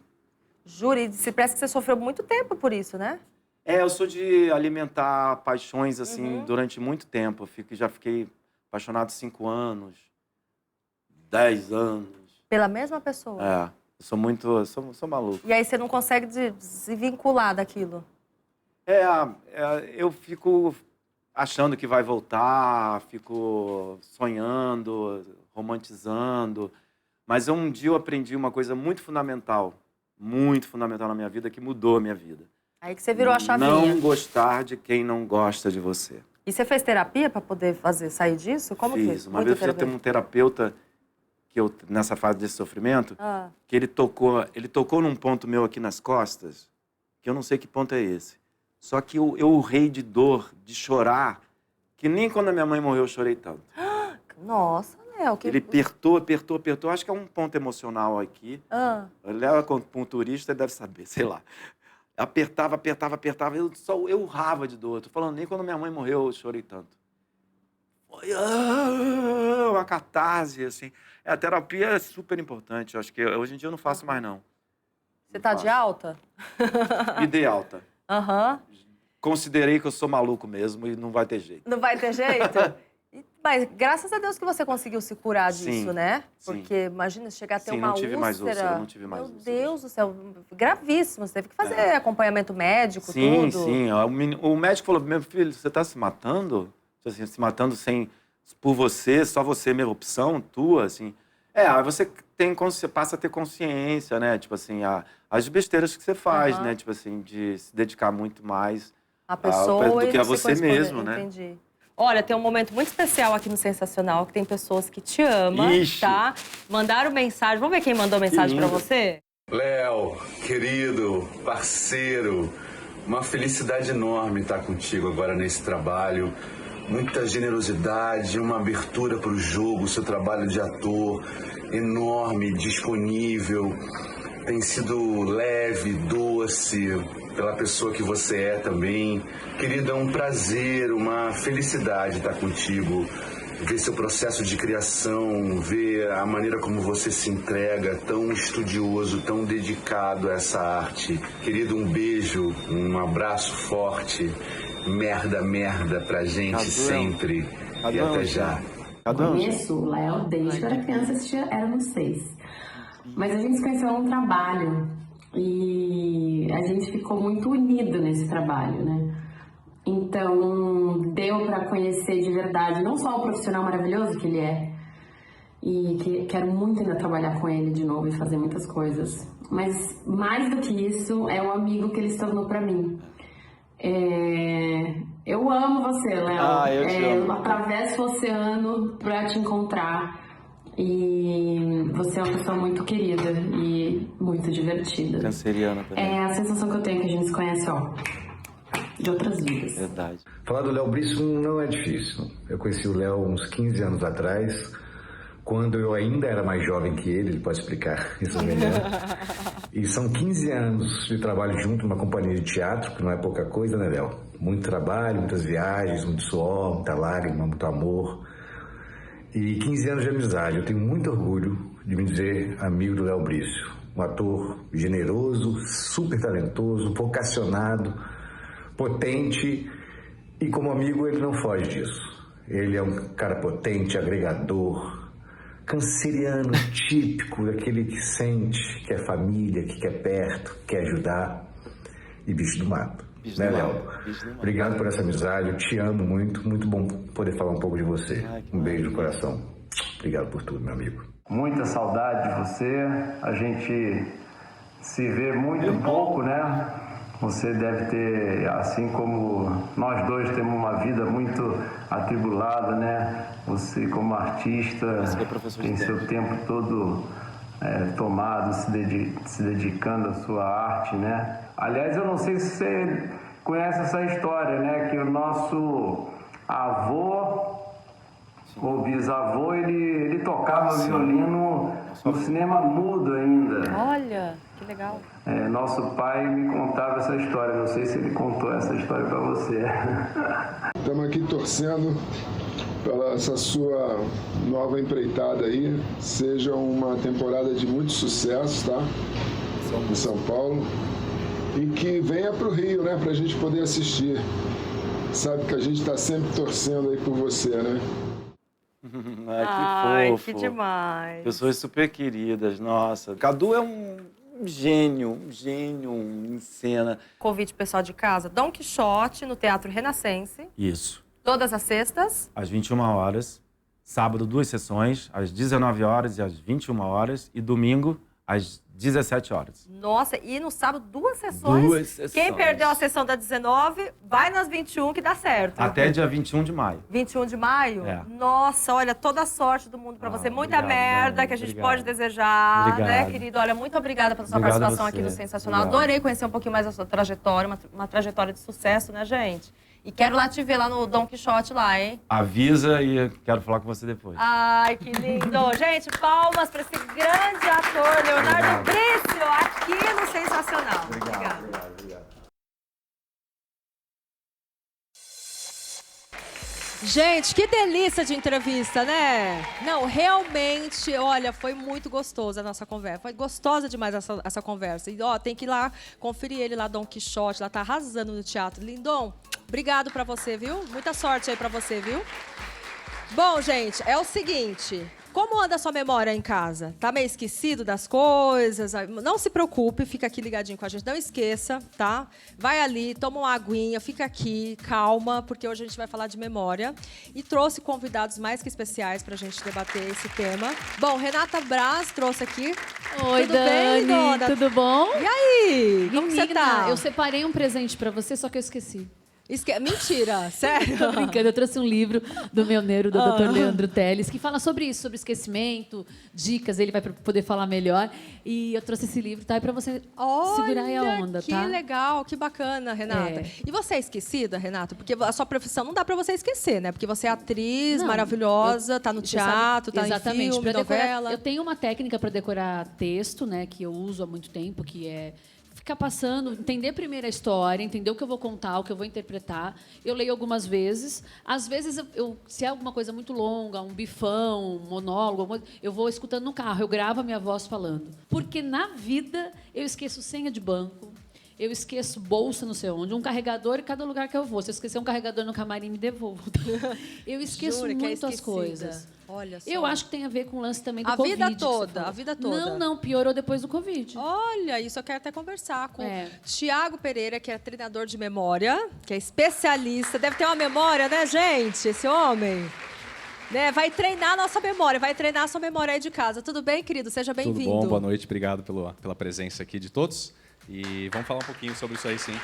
Speaker 3: Jura, e se parece que você sofreu muito tempo por isso, né?
Speaker 2: Eu sou de alimentar paixões, assim, durante muito tempo. Já fiquei apaixonado 5 anos, 10 anos.
Speaker 3: Pela mesma pessoa?
Speaker 2: Eu sou muito... Sou maluco.
Speaker 3: E aí você não consegue se vincular daquilo?
Speaker 2: Eu fico achando que vai voltar, fico sonhando, romantizando. Mas um dia eu aprendi uma coisa muito fundamental na minha vida, que mudou a minha vida.
Speaker 3: Aí que você virou a chavinha.
Speaker 2: Não gostar de quem não gosta de você.
Speaker 3: E você fez terapia para poder sair disso? Como
Speaker 2: Fiz.
Speaker 3: que?
Speaker 2: Uma vez eu tive um terapeuta que nessa fase desse sofrimento, que ele tocou num ponto meu aqui nas costas, que eu não sei que ponto é esse. Só que eu urrei de dor, de chorar, que nem quando a minha mãe morreu eu chorei tanto.
Speaker 3: Nossa, Léo. Que...
Speaker 2: Ele apertou. Acho que é um ponto emocional aqui. Ele é acupunturista, deve saber, sei lá. Apertava. Eu urrava de dor. Tô falando, nem quando minha mãe morreu eu chorei tanto. Foi uma catarse, assim. A terapia é super importante. Eu acho que hoje em dia eu não faço mais, não.
Speaker 3: Você tá de alta?
Speaker 2: Me dei alta.
Speaker 3: Aham.
Speaker 2: Considerei que eu sou maluco mesmo e não vai ter jeito.
Speaker 3: Não vai ter jeito? Mas graças a Deus que você conseguiu se curar disso, né? Porque imagina chegar a ter uma úlcera.
Speaker 2: Não tive mais úlcera.
Speaker 3: Meu Deus do céu, gravíssimo. Você teve que fazer acompanhamento médico, tudo.
Speaker 2: Sim. O médico falou, meu filho, você tá se matando? Assim, se matando por você, só você, minha opção, tua, assim. Aí você passa a ter consciência, né? Tipo assim, as besteiras que você faz, né? Tipo assim, de se dedicar muito mais
Speaker 3: a pessoa
Speaker 2: do que a você mesmo, né?
Speaker 3: Entendi. Olha, tem um momento muito especial aqui no Sensacional, que tem pessoas que te amam, tá? Mandaram mensagem. Vamos ver quem mandou mensagem pra você?
Speaker 4: Léo, querido, parceiro, uma felicidade enorme estar contigo agora nesse trabalho. Muita generosidade, uma abertura para o jogo, seu trabalho de ator enorme, disponível. Tem sido leve, doce, pela pessoa que você é também. Querida, é um prazer, uma felicidade estar contigo. ver seu processo de criação, ver a maneira como você se entrega, tão estudioso, tão dedicado a essa arte. Querido, um beijo, um abraço forte, merda pra gente sempre. E até já.
Speaker 5: Conheço o Léo desde que eu era criança, éramos 6. Mas a gente se conheceu num trabalho e a gente ficou muito unido nesse trabalho, né? Então, deu para conhecer de verdade, não só o profissional maravilhoso que ele é, e que quero muito ainda trabalhar com ele de novo e fazer muitas coisas, mas mais do que isso, é um amigo que ele se tornou para mim. Eu amo você, Léo.
Speaker 2: Eu te amo.
Speaker 5: Eu atravesso o oceano para te encontrar. E você é uma pessoa muito querida e muito divertida.
Speaker 2: Canceriana também.
Speaker 5: É a sensação que eu tenho que a gente se conhece, ó, de outras vidas.
Speaker 2: Verdade.
Speaker 6: Falar do Léo Brício não é difícil. Eu conheci o Léo uns 15 anos atrás, quando eu ainda era mais jovem que ele pode explicar isso melhor. E são 15 anos de trabalho junto numa companhia de teatro, que não é pouca coisa, né, Léo? Muito trabalho, muitas viagens, muito suor, muita lágrima, muito amor. E 15 anos de amizade. Eu tenho muito orgulho de me dizer amigo do Léo Brício. Um ator generoso, super talentoso, vocacionado, potente. E como amigo ele não foge disso. Ele é um cara potente, agregador, canceriano típico, daquele que sente, que é família, que quer perto, que quer ajudar. E bicho do mato. Né, Léo? Obrigado por essa amizade, eu te amo muito, muito bom poder falar um pouco de você. Um beijo no coração. Obrigado por tudo, meu amigo.
Speaker 7: Muita saudade de você, a gente se vê muito pouco, né? Você deve ter, assim como nós dois temos uma vida muito atribulada, né? Você como artista tem seu tempo todo tomado, se dedicando à sua arte, né? Aliás, eu não sei se você conhece essa história, né? Que o nosso avô, ou bisavô, ele tocava violino no cinema mudo ainda.
Speaker 3: Olha, que legal.
Speaker 7: Nosso pai me contava essa história, não sei se ele contou essa história para você.
Speaker 8: Estamos aqui torcendo para essa sua nova empreitada aí, seja uma temporada de muito sucesso, tá? Em São Paulo. E que venha para o Rio, né? Para a gente poder assistir. Sabe que a gente está sempre torcendo aí por você, né?
Speaker 2: Que fofo.
Speaker 3: Que demais.
Speaker 2: Pessoas super queridas, nossa. Cadu é um gênio em cena.
Speaker 3: Convite pessoal de casa, Dom Quixote, no Teatro Renascença.
Speaker 2: Isso.
Speaker 3: Todas as sextas.
Speaker 2: Às 21 horas. Sábado, 2 sessões, às 19 horas e às 21 horas. E domingo, às 17 horas.
Speaker 3: Nossa, e no sábado, 2 sessões.
Speaker 2: 2 sessões.
Speaker 3: Quem perdeu a sessão da 19, vai nas 21 que dá certo.
Speaker 2: Até dia 21 de maio.
Speaker 3: 21 de maio?
Speaker 2: É.
Speaker 3: Nossa, olha, toda a sorte do mundo pra você. Muita
Speaker 2: obrigado,
Speaker 3: merda
Speaker 2: Dani,
Speaker 3: que a gente
Speaker 2: obrigado.
Speaker 3: pode desejar,
Speaker 2: Obrigado.
Speaker 3: né, querido? Olha, muito obrigada pela sua
Speaker 2: Obrigado a
Speaker 3: participação
Speaker 2: você.
Speaker 3: aqui no Sensacional.
Speaker 2: Obrigado.
Speaker 3: Adorei conhecer um pouquinho mais a sua trajetória, uma trajetória de sucesso, né, gente? E quero lá te ver lá no Dom Quixote lá, hein?
Speaker 2: Avisa e quero falar com você depois.
Speaker 3: Ai, que lindo! Gente, palmas para esse grande ator, Leonardo Brício, aqui no Sensacional. Obrigada.
Speaker 1: Gente, que delícia de entrevista, né? Não, realmente, olha, foi muito gostosa a nossa conversa. Foi gostosa demais essa conversa. E, ó, tem que ir lá conferir ele lá, Dom Quixote, lá tá arrasando no teatro. Lindon, obrigado pra você, viu? Muita sorte aí pra você, viu? Bom, gente, é o seguinte... Como anda a sua memória em casa? Tá meio esquecido das coisas? Não se preocupe, fica aqui ligadinho com a gente. Não esqueça, tá? Vai ali, toma uma aguinha, fica aqui, calma, porque hoje a gente vai falar de memória. E trouxe convidados mais que especiais pra gente debater esse tema. Bom, Renata Braz trouxe aqui.
Speaker 9: Oi,
Speaker 1: tudo
Speaker 9: Dani,
Speaker 1: bem, dona?
Speaker 9: tudo bom?
Speaker 1: E aí? Como você
Speaker 9: Menina,
Speaker 1: tá?
Speaker 9: eu separei um presente pra você, só que eu esqueci.
Speaker 1: Mentira, sério?
Speaker 9: Tô brincando, eu trouxe um livro do meu neuro, do Dr. Leandro Teles, que fala sobre isso, sobre esquecimento, dicas, ele vai poder falar melhor. E eu trouxe esse livro, tá? É pra você segurar aí a onda,
Speaker 1: que
Speaker 9: tá?
Speaker 1: Que legal, que bacana, Renata. E você é esquecida, Renata? Porque a sua profissão não dá pra você esquecer, né? Porque você é atriz maravilhosa, tá no teatro, tá em filme, novela.
Speaker 9: Eu tenho uma técnica para decorar texto, né? Que eu uso há muito tempo, que é ficar passando, entender primeiro a história, entender o que eu vou contar, o que eu vou interpretar. Eu leio algumas vezes. Às vezes, se é alguma coisa muito longa, um bifão, um monólogo, eu vou escutando no carro, eu gravo a minha voz falando. Porque na vida eu esqueço senha de banco, eu esqueço bolsa não sei onde, um carregador em cada lugar que eu vou. Se eu esquecer um carregador no camarim, me devolvo. Eu esqueço muito as coisas.
Speaker 1: Olha só.
Speaker 9: Eu acho que tem a ver com o lance também do
Speaker 1: A
Speaker 9: Covid.
Speaker 1: vida toda, a vida toda.
Speaker 9: Não, piorou depois do Covid.
Speaker 1: Olha, isso eu quero até conversar com Tiago Pereira, que é treinador de memória, que é especialista. Deve ter uma memória, né, gente? Esse homem. Né? Vai treinar a nossa memória, vai treinar a sua memória aí de casa. Tudo bem, querido? Seja bem-vindo.
Speaker 10: Tudo bom, boa noite. Obrigado pela presença aqui de todos. E vamos falar um pouquinho sobre isso aí, sim.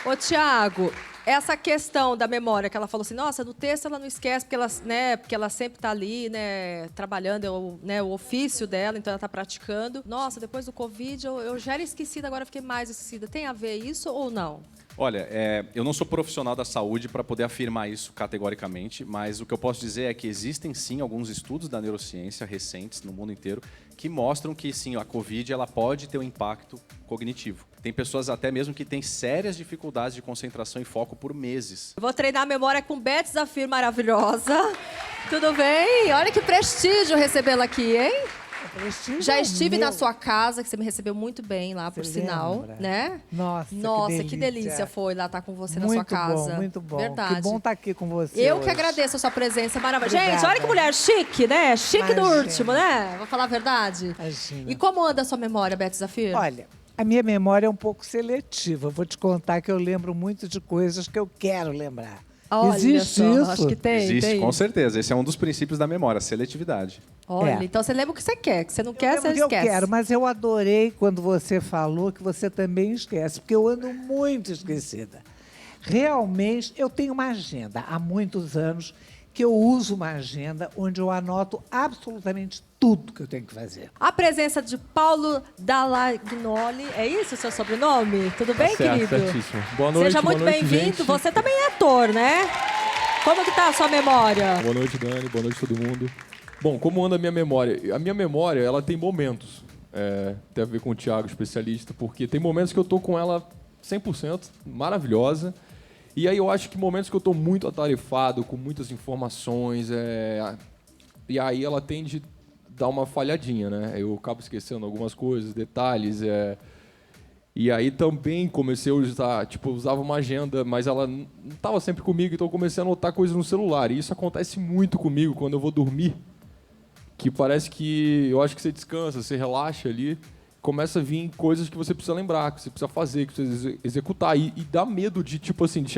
Speaker 1: Ô, Tiago, essa questão da memória, que ela falou assim, nossa, no texto ela não esquece, porque ela sempre está ali, né, trabalhando, o ofício dela, então ela está praticando. Nossa, depois do Covid, eu já era esquecida, agora fiquei mais esquecida. Tem a ver isso ou não?
Speaker 10: Olha, eu não sou profissional da saúde para poder afirmar isso categoricamente, mas o que eu posso dizer é que existem, sim, alguns estudos da neurociência recentes no mundo inteiro que mostram que, sim, a Covid ela pode ter um impacto cognitivo. Tem pessoas até mesmo que têm sérias dificuldades de concentração e foco por meses.
Speaker 1: Eu vou treinar a memória com Beth Zafir maravilhosa. Tudo bem? Olha que prestígio recebê-la aqui, hein? Já estive na sua casa, que você me recebeu muito bem lá, por sinal, né?
Speaker 11: Nossa,
Speaker 1: que delícia foi lá estar com você na sua casa.
Speaker 11: Muito bom.
Speaker 1: Verdade.
Speaker 11: Que bom estar aqui com você
Speaker 1: Eu
Speaker 11: hoje.
Speaker 1: que agradeço a sua presença maravilhosa.
Speaker 11: Obrigada.
Speaker 1: Gente, olha que mulher chique, né? Chique do
Speaker 11: Imagina.
Speaker 1: último, né? Vou falar a verdade.
Speaker 11: Imagina.
Speaker 1: E como anda a sua memória, Beth Zafir?
Speaker 11: Olha, a minha memória é um pouco seletiva. Vou te contar que eu lembro muito de coisas que eu quero lembrar.
Speaker 1: Olha
Speaker 11: Existe
Speaker 1: só,
Speaker 11: isso?
Speaker 1: acho que tem.
Speaker 10: Existe, com certeza. Esse é um dos princípios da memória, a seletividade.
Speaker 1: Olha,
Speaker 11: É.
Speaker 1: então você lembra o que você quer. Que você não quer,
Speaker 11: Eu
Speaker 1: você
Speaker 11: lembro que
Speaker 1: esquece.
Speaker 11: eu quero, mas eu adorei quando você falou que você também esquece, porque eu ando muito esquecida. Realmente, eu tenho uma agenda há muitos anos que eu uso uma agenda onde eu anoto absolutamente tudo que eu tenho que fazer.
Speaker 1: A presença de Paulo Dalagnoli, é isso o seu sobrenome? Tudo bem, querido?
Speaker 12: Certíssimo. Boa noite,
Speaker 1: Seja muito
Speaker 12: boa noite,
Speaker 1: bem-vindo.
Speaker 12: gente.
Speaker 1: Você também é ator, né? Como que tá a sua memória?
Speaker 12: Boa noite, Dani. Boa noite, todo mundo. Bom, como anda a minha memória? A minha memória, ela tem momentos. Tem a ver com o Thiago, especialista, porque tem momentos que eu tô com ela 100%, maravilhosa. E aí eu acho que momentos que eu tô muito atarefado, com muitas informações, e aí ela tende a dar uma falhadinha, né? Eu acabo esquecendo algumas coisas, detalhes, E aí também comecei a usar, eu usava uma agenda, mas ela não estava sempre comigo, então eu comecei a anotar coisas no celular. E isso acontece muito comigo quando eu vou dormir, que parece que eu acho que você descansa, você relaxa ali, começa a vir coisas que você precisa lembrar, que você precisa fazer, que você precisa executar. E dá medo de,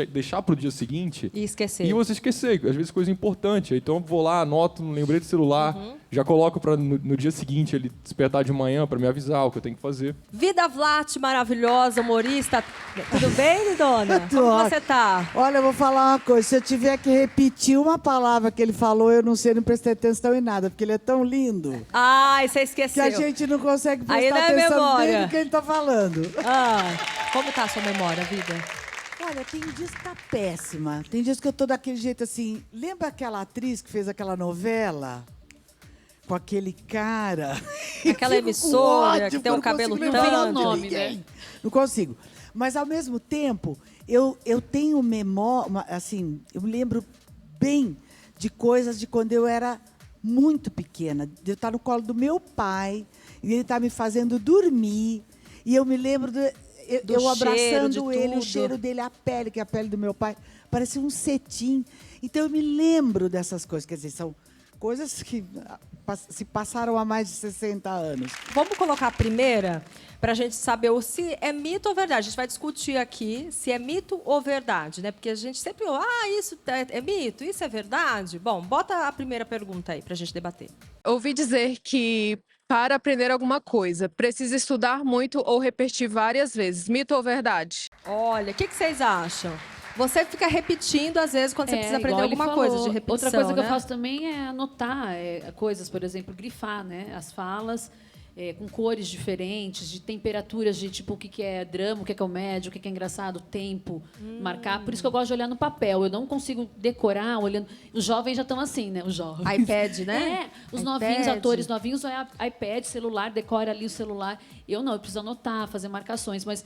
Speaker 12: deixar para o dia seguinte...
Speaker 1: E esquecer.
Speaker 12: E você esquecer, às vezes coisa importante. Então eu vou lá, anoto no lembrete do celular, já coloco para no dia seguinte ele despertar de manhã para me avisar o que eu tenho que fazer.
Speaker 1: Vida Vlat, maravilhosa, humorista. Tudo bem, lindona? Como você tá?
Speaker 13: Olha, eu vou falar uma coisa. Se eu tiver que repetir uma palavra que ele falou, eu não sei, não prestei atenção em nada, porque ele é tão lindo.
Speaker 1: Ai, você esqueceu.
Speaker 13: Que a gente não consegue prestar
Speaker 1: Aí não é
Speaker 13: atenção
Speaker 1: memória.
Speaker 13: nem no que ele tá falando.
Speaker 1: Como tá a sua memória, vida?
Speaker 13: Olha, tem dias que tá péssima. Tem dias que eu tô daquele jeito assim. Lembra aquela atriz que fez aquela novela? Com aquele cara.
Speaker 1: Aquela
Speaker 13: Fico com
Speaker 1: emissora
Speaker 13: ódio,
Speaker 1: que tem um
Speaker 13: não
Speaker 1: cabelo
Speaker 13: consigo lembrar
Speaker 1: tanto.
Speaker 13: de ninguém. Não consigo. Mas, ao mesmo tempo, eu tenho memória... Assim, eu me lembro bem de coisas de quando eu era muito pequena. De eu estar no colo do meu pai, e ele estar me fazendo dormir. E eu me lembro eu abraçando ele, o cheiro dele, a pele, que é a pele do meu pai, parecia um cetim. Então, eu me lembro dessas coisas. Quer dizer, são coisas que se passaram há mais de 60 anos.
Speaker 1: Vamos colocar a primeira para a gente saber se é mito ou verdade. A gente vai discutir aqui se é mito ou verdade, né? Porque a gente sempre ouve, isso é mito, isso é verdade. Bom, bota a primeira pergunta aí para a gente debater.
Speaker 14: Ouvi dizer que para aprender alguma coisa, precisa estudar muito ou repetir várias vezes. Mito ou verdade?
Speaker 1: Olha, o que vocês acham? Você fica repetindo, às vezes, quando você precisa aprender
Speaker 9: igual ele
Speaker 1: alguma
Speaker 9: falou.
Speaker 1: coisa de repetição,
Speaker 9: Outra coisa que
Speaker 1: né?
Speaker 9: eu faço também é anotar coisas, por exemplo, grifar, né? As falas. com cores diferentes, de temperaturas, de tipo o que é drama, o que é comédia, o que é engraçado, tempo, marcar. Por isso que eu gosto de olhar no papel. Eu não consigo decorar olhando. Os jovens já estão assim, né? Os jovens.
Speaker 1: iPad, né?
Speaker 9: Os
Speaker 1: iPad.
Speaker 9: novinhos, atores novinhos, iPad, celular, decora ali o celular. Eu não, eu preciso anotar, fazer marcações, mas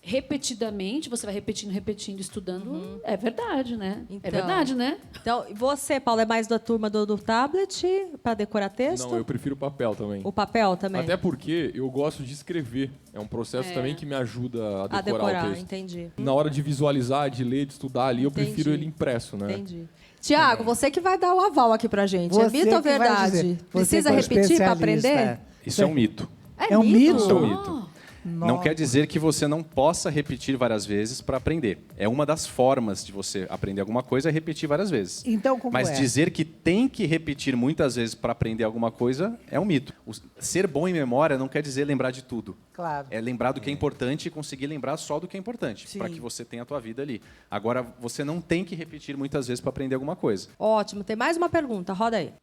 Speaker 9: repetidamente, você vai repetindo, estudando. É verdade, né? É verdade, né?
Speaker 1: Então, você, Paulo, é mais da turma do tablet para decorar texto?
Speaker 12: Não, eu prefiro papel também.
Speaker 1: O papel também?
Speaker 12: Até porque eu gosto de escrever. É um processo também que me ajuda a decorar o texto.
Speaker 1: Entendi.
Speaker 12: Na hora de visualizar, de ler, de estudar ali, eu prefiro ele impresso, né?
Speaker 1: Entendi. Tiago, você que vai dar o aval aqui pra gente.
Speaker 11: Você
Speaker 1: é mito ou
Speaker 11: que vai
Speaker 1: verdade?
Speaker 11: dizer.
Speaker 1: Precisa
Speaker 11: Você que é
Speaker 1: repetir para
Speaker 11: especialista.
Speaker 1: aprender?
Speaker 10: Isso é um mito.
Speaker 11: É um mito?
Speaker 10: Isso é um mito. Não
Speaker 11: Nossa.
Speaker 10: quer dizer que você não possa repetir várias vezes para aprender. É uma das formas de você aprender alguma coisa é repetir várias vezes.
Speaker 11: Então, como
Speaker 10: Mas
Speaker 11: é?
Speaker 10: dizer que tem que repetir muitas vezes para aprender alguma coisa é um mito. Ser bom em memória não quer dizer lembrar de tudo.
Speaker 11: Claro.
Speaker 10: É lembrar do que é importante e conseguir lembrar só do que é importante, para que você tenha a tua vida ali. Agora, você não tem que repetir muitas vezes para aprender alguma coisa.
Speaker 1: Ótimo. Tem mais uma pergunta. Roda aí.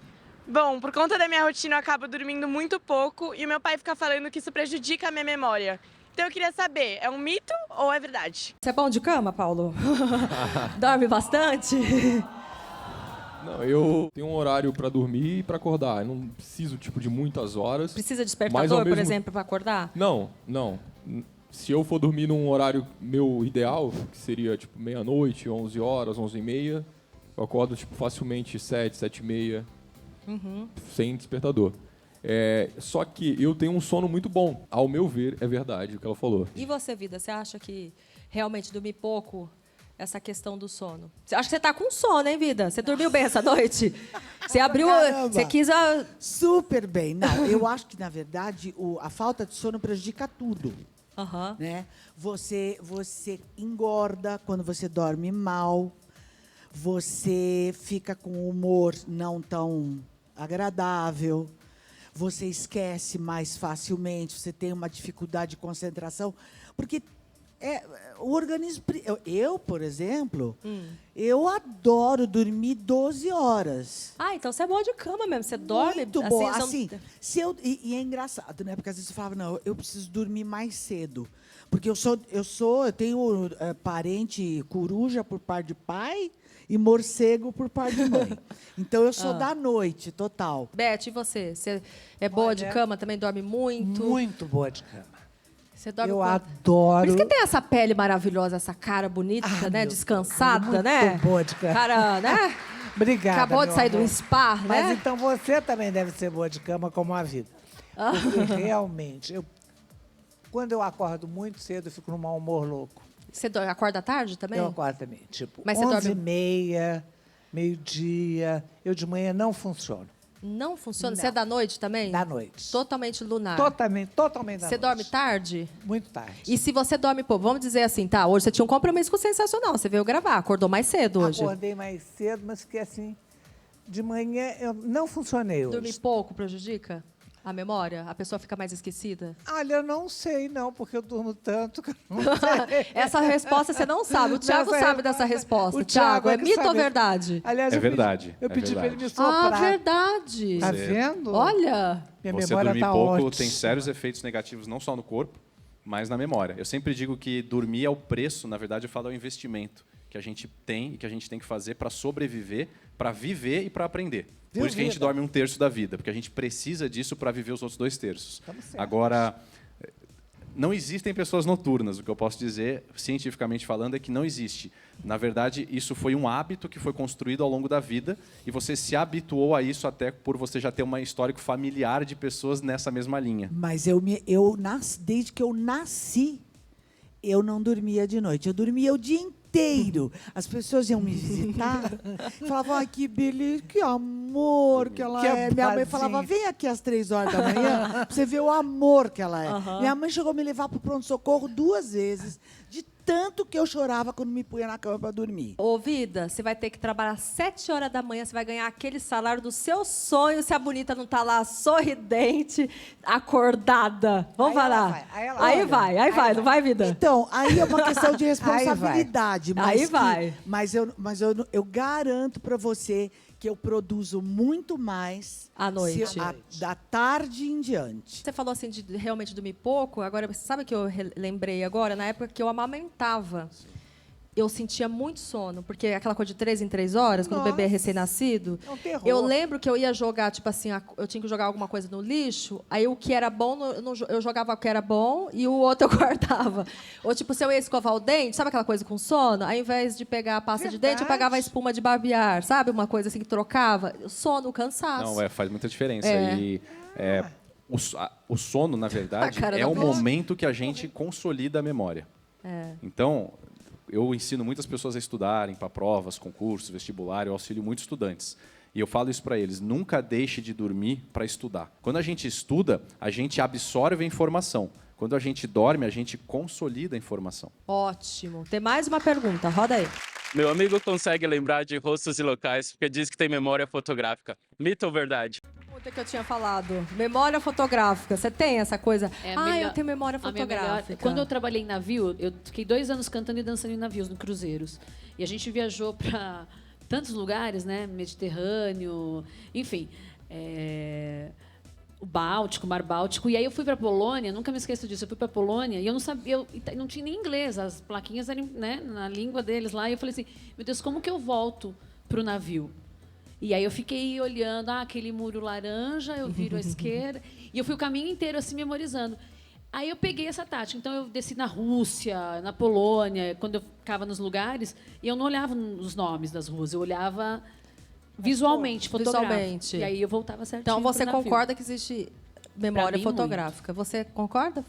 Speaker 15: Bom, por conta da minha rotina, eu acabo dormindo muito pouco e o meu pai fica falando que isso prejudica a minha memória. Então eu queria saber, é um mito ou é verdade?
Speaker 1: Você é bom de cama, Paulo? Dorme bastante?
Speaker 12: Não, eu tenho um horário para dormir e para acordar. Eu não preciso de muitas horas.
Speaker 1: Precisa de
Speaker 12: mas ao
Speaker 1: despertador, por
Speaker 12: mesmo-
Speaker 1: exemplo, para acordar?
Speaker 12: Não. Se eu for dormir num horário meu ideal, que seria meia-noite, 11 horas, 11h30, eu acordo facilmente 7, 7h30, sem despertador. Só que eu tenho um sono muito bom. Ao meu ver, é verdade o que ela falou.
Speaker 1: E você, Vida, você acha que realmente dormir pouco, essa questão do sono? Acho que você tá com sono, hein, Vida? Você dormiu bem essa noite? Você abriu...
Speaker 13: Caramba.
Speaker 1: Você quis...
Speaker 13: Super bem. Não, eu acho que, na verdade, a falta de sono prejudica tudo. Né? Você engorda quando você dorme mal. Você fica com um humor não tão agradável. Você esquece mais facilmente, você tem uma dificuldade de concentração. Porque o organismo... Eu, por exemplo, eu adoro dormir 12 horas.
Speaker 1: Ah, então você é boa de cama mesmo. Você dorme...
Speaker 13: Muito bom.
Speaker 1: Assim,
Speaker 13: E é engraçado, né? Porque às vezes eu falava, não, eu preciso dormir mais cedo. Porque eu tenho parente coruja por parte de pai e morcego por parte de mãe. Então, eu sou da noite, total.
Speaker 1: Beth, e você? Você é boa de cama, também dorme muito?
Speaker 11: Muito boa de cama.
Speaker 1: Você dorme
Speaker 11: Eu
Speaker 1: quanto?
Speaker 11: adoro.
Speaker 1: Por isso que tem essa pele maravilhosa, essa cara bonita, né? Descansada,
Speaker 11: muito
Speaker 1: né?
Speaker 11: boa de cama.
Speaker 1: Cara, né?
Speaker 11: Obrigada,
Speaker 1: Acabou de
Speaker 11: meu
Speaker 1: sair
Speaker 11: amor.
Speaker 1: do spa,
Speaker 11: Mas
Speaker 1: né?
Speaker 11: então você também deve ser boa de cama como a Vida. Porque realmente, quando eu acordo muito cedo, eu fico num mau humor louco.
Speaker 1: Você acorda tarde também?
Speaker 11: Eu acordo também,
Speaker 1: Mas você dorme...
Speaker 11: 11h30, meio-dia. Eu de manhã não funciono.
Speaker 1: Não funciona?
Speaker 11: Não.
Speaker 1: Você é da noite também?
Speaker 11: Da noite.
Speaker 1: Totalmente lunar.
Speaker 11: Totalmente da
Speaker 1: Você
Speaker 11: noite.
Speaker 1: dorme tarde?
Speaker 11: Muito tarde.
Speaker 1: E se você dorme pouco, vamos dizer assim, tá, hoje você tinha um compromisso com o Sensacional, você veio gravar, acordou mais cedo hoje.
Speaker 11: Acordei mais cedo, mas fiquei assim, de manhã eu não funcionei hoje.
Speaker 1: Dormir pouco prejudica a memória? A pessoa fica mais esquecida?
Speaker 11: Olha, eu não sei não, porque eu durmo tanto que eu não sei.
Speaker 1: Essa resposta você não sabe. O Thiago sabe dessa resposta. Thiago, é
Speaker 11: que
Speaker 1: mito
Speaker 11: sabe.
Speaker 1: ou verdade?
Speaker 11: Aliás,
Speaker 10: É
Speaker 11: eu pedi-
Speaker 10: verdade,
Speaker 11: Eu
Speaker 10: é
Speaker 11: pedi para ele
Speaker 10: verdade.
Speaker 11: me soprar.
Speaker 1: Ah, verdade.
Speaker 11: Tá
Speaker 10: Você-
Speaker 11: vendo?
Speaker 1: Olha.
Speaker 11: Minha
Speaker 10: Você
Speaker 11: memória
Speaker 10: dormir
Speaker 11: tá
Speaker 10: pouco
Speaker 11: ótima.
Speaker 10: tem sérios efeitos negativos, não só no corpo, mas na memória. Eu sempre digo que dormir é o preço, na verdade, eu falo é o investimento que a gente tem e que a gente tem que fazer para sobreviver, para viver e para aprender. Por
Speaker 11: Viu,
Speaker 10: isso que a gente
Speaker 11: Vida?
Speaker 10: dorme 1/3 da vida, porque a gente precisa disso para viver os outros 2/3.
Speaker 11: Estamos certos.
Speaker 10: Agora, não existem pessoas noturnas. O que eu posso dizer, cientificamente falando, é que não existe. Na verdade, isso foi um hábito que foi construído ao longo da vida e você se habituou a isso até por você já ter um histórico familiar de pessoas nessa mesma linha.
Speaker 13: Mas desde que eu nasci, eu não dormia de noite. Eu dormia o dia inteiro. As pessoas iam me visitar, falavam, ai, que beleza, que amor que ela
Speaker 11: Que
Speaker 13: é. Minha mãe
Speaker 11: amorzinho.
Speaker 13: falava, vem aqui às 3h da manhã pra você ver o amor que ela é.
Speaker 1: Aham.
Speaker 13: Minha mãe chegou a me levar pro pronto-socorro 2 vezes, de tanto que eu chorava quando me punha na cama para dormir.
Speaker 1: Ô, Vida, você vai ter que trabalhar às 7 horas da manhã, você vai ganhar aquele salário do seu sonho, se a bonita não tá lá sorridente, acordada. Vamos
Speaker 11: Aí ela
Speaker 1: falar.
Speaker 11: vai, aí ela
Speaker 1: Aí
Speaker 11: olha,
Speaker 1: vai, não vai, Vida?
Speaker 13: Então, aí é uma questão de
Speaker 11: Aí
Speaker 13: responsabilidade.
Speaker 1: Aí vai.
Speaker 13: Mas eu garanto para você que eu produzo muito mais
Speaker 1: à noite,
Speaker 13: da tarde em diante.
Speaker 1: Você falou assim de realmente dormir pouco. Agora, sabe o que eu lembrei agora? Na época que eu amamentava, eu sentia muito sono, porque aquela coisa de 3 em 3 horas, quando o bebê é recém-nascido.
Speaker 11: É um terror.
Speaker 1: Eu lembro que eu ia jogar, tipo assim, eu tinha que jogar alguma coisa no lixo, aí o que era bom, eu jogava o que era bom e o outro eu guardava. Ou, tipo, se eu ia escovar o dente, sabe aquela coisa com sono? Ao invés de pegar a pasta de dente, eu pegava a espuma de barbear, sabe? Uma coisa assim que trocava. Sono, cansaço.
Speaker 10: Não, faz muita diferença.
Speaker 1: É.
Speaker 10: E o sono, na verdade,
Speaker 1: A cara
Speaker 10: é
Speaker 1: da
Speaker 10: o
Speaker 1: Beth.
Speaker 10: momento que a gente consolida a memória.
Speaker 1: É.
Speaker 10: Então, eu ensino muitas pessoas a estudarem para provas, concursos, vestibular, eu auxilio muitos estudantes. E eu falo isso para eles, nunca deixe de dormir para estudar. Quando a gente estuda, a gente absorve a informação. Quando a gente dorme, a gente consolida a informação.
Speaker 1: Ótimo. Tem mais uma pergunta, roda aí.
Speaker 16: Meu amigo consegue lembrar de rostos e locais porque diz que tem memória fotográfica. Mito ou verdade?
Speaker 1: Pergunta que eu tinha falado. Memória fotográfica. Você tem essa coisa? Eu tenho memória fotográfica.
Speaker 9: Quando eu trabalhei em navio, eu fiquei 2 anos cantando e dançando em navios, no cruzeiros. E a gente viajou para tantos lugares, né? Mediterrâneo, enfim. O Báltico, Mar Báltico. E aí eu fui para a Polônia, nunca me esqueço disso. Eu fui para a Polônia e eu não sabia, eu não tinha nem inglês. As plaquinhas eram, né, na língua deles lá. E eu falei assim, meu Deus, como que eu volto para o navio? E aí eu fiquei olhando, aquele muro laranja, eu viro à esquerda. E eu fui o caminho inteiro assim, memorizando. Aí eu peguei essa tática. Então eu desci na Rússia, na Polônia, quando eu ficava nos lugares, e eu não olhava os nomes das ruas, eu olhava visualmente, fotográfico. E aí eu voltava certinho.
Speaker 1: Então você
Speaker 9: pro navio.
Speaker 1: concorda que existe memória
Speaker 9: Pra mim,
Speaker 1: fotográfica? Você concorda,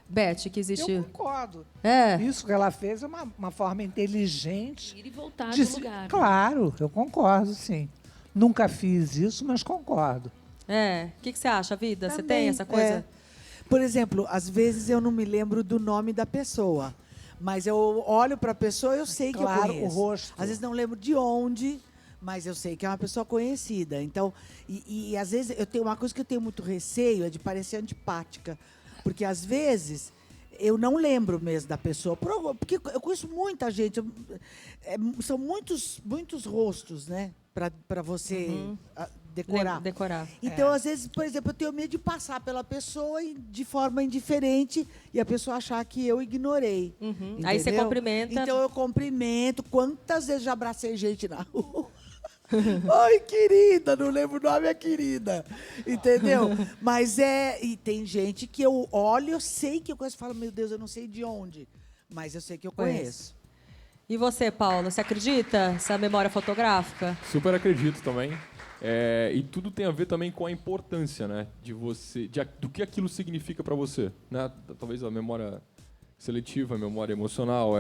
Speaker 1: Beth, que existe...
Speaker 11: Eu concordo.
Speaker 1: É.
Speaker 11: Isso que ela fez é uma forma inteligente.
Speaker 9: Ir e voltar
Speaker 11: de
Speaker 9: do lugar.
Speaker 11: Claro, eu concordo, sim. Nunca fiz isso, mas concordo.
Speaker 1: O que você acha, Vida? Você
Speaker 13: Também,
Speaker 1: tem essa coisa?
Speaker 13: Por exemplo, às vezes eu não me lembro do nome da pessoa, mas eu olho para a pessoa e eu sei que eu
Speaker 11: Claro,
Speaker 13: conheço.
Speaker 11: o rosto.
Speaker 13: Às vezes não lembro de onde, mas eu sei que é uma pessoa conhecida. Então, e às vezes eu tenho uma coisa que eu tenho muito receio, é de parecer antipática. Porque às vezes eu não lembro mesmo da pessoa. Porque eu conheço muita gente. São muitos rostos, né? Para você decorar. Então, às vezes, por exemplo, eu tenho medo de passar pela pessoa de forma indiferente e a pessoa achar que eu ignorei.
Speaker 1: Aí você cumprimenta.
Speaker 13: Então, eu cumprimento. Quantas vezes já abracei gente na rua? Oi, querida, não lembro o nome, é querida. Entendeu? Mas e tem gente que eu olho, eu sei que eu conheço, falo, meu Deus, eu não sei de onde, mas eu sei que eu conheço.
Speaker 1: E você, Paulo, você acredita nessa memória fotográfica?
Speaker 12: Super acredito também. E tudo tem a ver também com a importância, né, do que aquilo significa para você, né? Talvez a memória seletiva, a memória emocional.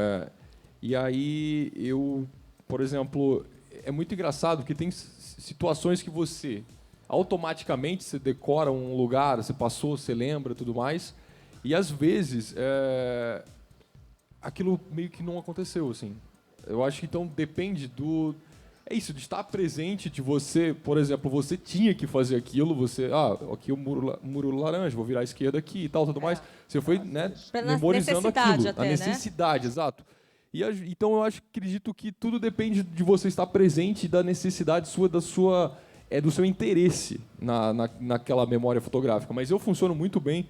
Speaker 12: E aí eu, por exemplo, é muito engraçado que tem situações que você automaticamente você decora um lugar, você passou, você lembra, tudo mais, e às vezes aquilo meio que não aconteceu, assim. Eu acho que então depende do... É isso, de estar presente, de você, por exemplo, você tinha que fazer aquilo, você, aqui o muro laranja, vou virar à esquerda aqui e tal, tudo mais. Você foi, né, memorizando aquilo.
Speaker 1: Até,
Speaker 12: a necessidade, exato. Então eu acredito que tudo depende de você estar presente, da necessidade sua, do seu interesse naquela memória fotográfica. Mas eu funciono muito bem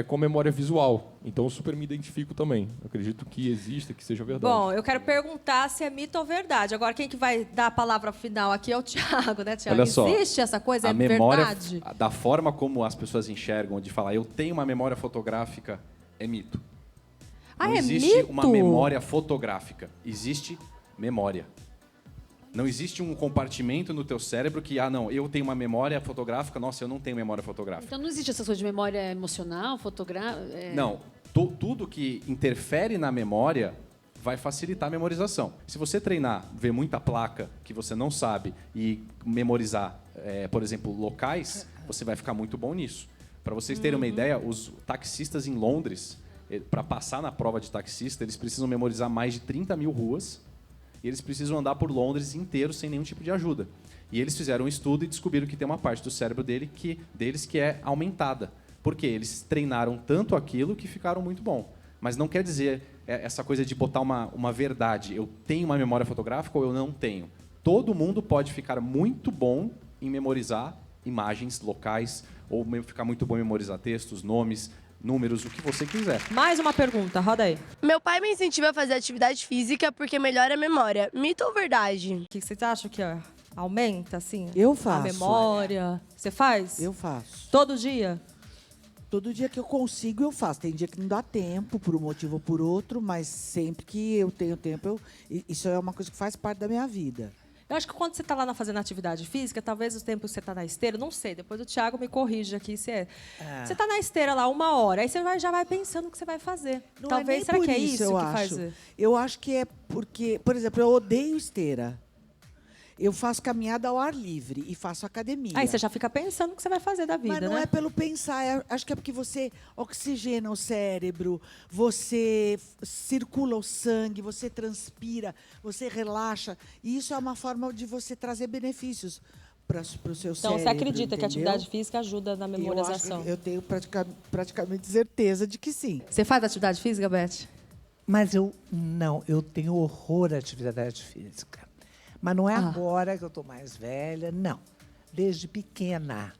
Speaker 12: com memória visual. Então, eu super me identifico também. Eu acredito que exista, que seja verdade.
Speaker 1: Bom, eu quero perguntar se é mito ou verdade. Agora, quem que vai dar a palavra final aqui é o Thiago, né, Thiago?
Speaker 10: Olha só,
Speaker 1: existe essa coisa?
Speaker 10: a
Speaker 1: É
Speaker 10: memória,
Speaker 1: verdade?
Speaker 10: da forma como as pessoas enxergam, de falar, eu tenho uma memória fotográfica, é mito. Não existe uma memória fotográfica. Existe memória. Não existe um compartimento no teu cérebro que, não, eu tenho uma memória fotográfica, nossa, eu não tenho memória fotográfica.
Speaker 9: Então não existe essa coisa de memória emocional, fotográfica?
Speaker 10: Não. Tudo que interfere na memória vai facilitar a memorização. Se você treinar, ver muita placa que você não sabe e memorizar, por exemplo, locais, você vai ficar muito bom nisso. Para vocês terem uma ideia, os taxistas em Londres, para passar na prova de taxista, eles precisam memorizar mais de 30 mil ruas e eles precisam andar por Londres inteiro sem nenhum tipo de ajuda. E eles fizeram um estudo e descobriram que tem uma parte do cérebro deles que é aumentada. Porque eles treinaram tanto aquilo que ficaram muito bom. Mas não quer dizer essa coisa de botar uma verdade. Eu tenho uma memória fotográfica ou eu não tenho. todo mundo pode ficar muito bom em memorizar imagens, locais, ou ficar muito bom em memorizar textos, nomes, números, o que você quiser.
Speaker 1: Mais uma pergunta, roda aí.
Speaker 17: Meu pai me incentiva a fazer atividade física porque melhora a memória. Mito ou verdade?
Speaker 1: O que vocês acham que aumenta, assim?
Speaker 13: Eu
Speaker 1: A
Speaker 13: faço.
Speaker 1: memória. Você faz?
Speaker 13: Eu faço.
Speaker 1: Todo dia?
Speaker 13: Todo dia que eu consigo, eu faço. Tem dia que não dá tempo, por um motivo ou por outro, mas sempre que eu tenho tempo, isso é uma coisa que faz parte da minha vida.
Speaker 1: Eu acho que quando você está lá fazendo atividade física, talvez o tempo que você está na esteira, não sei, depois o Thiago me corrige aqui se é. Você está na esteira lá 1 hora, aí você já vai pensando o que você vai fazer.
Speaker 13: Não
Speaker 1: Talvez,
Speaker 13: é nem
Speaker 1: será
Speaker 13: por
Speaker 1: que é isso
Speaker 13: eu
Speaker 1: que
Speaker 13: acho.
Speaker 1: faz?
Speaker 13: Eu acho que é porque, por exemplo, eu odeio esteira. Eu faço caminhada ao ar livre e faço academia.
Speaker 1: Aí você já fica pensando o que você vai fazer da vida,
Speaker 13: Mas não
Speaker 1: né?
Speaker 13: é pelo pensar, acho que é porque você oxigena o cérebro, você circula o sangue, você transpira, você relaxa. E isso é uma forma de você trazer benefícios para o seu cérebro.
Speaker 1: Então, você acredita
Speaker 13: entendeu?
Speaker 1: que a atividade física ajuda na memorização?
Speaker 13: Eu tenho praticamente certeza de que sim.
Speaker 1: Você faz atividade física, Beth?
Speaker 11: Mas eu tenho horror à atividade física. Mas não é agora que eu estou mais velha, não. Desde pequena.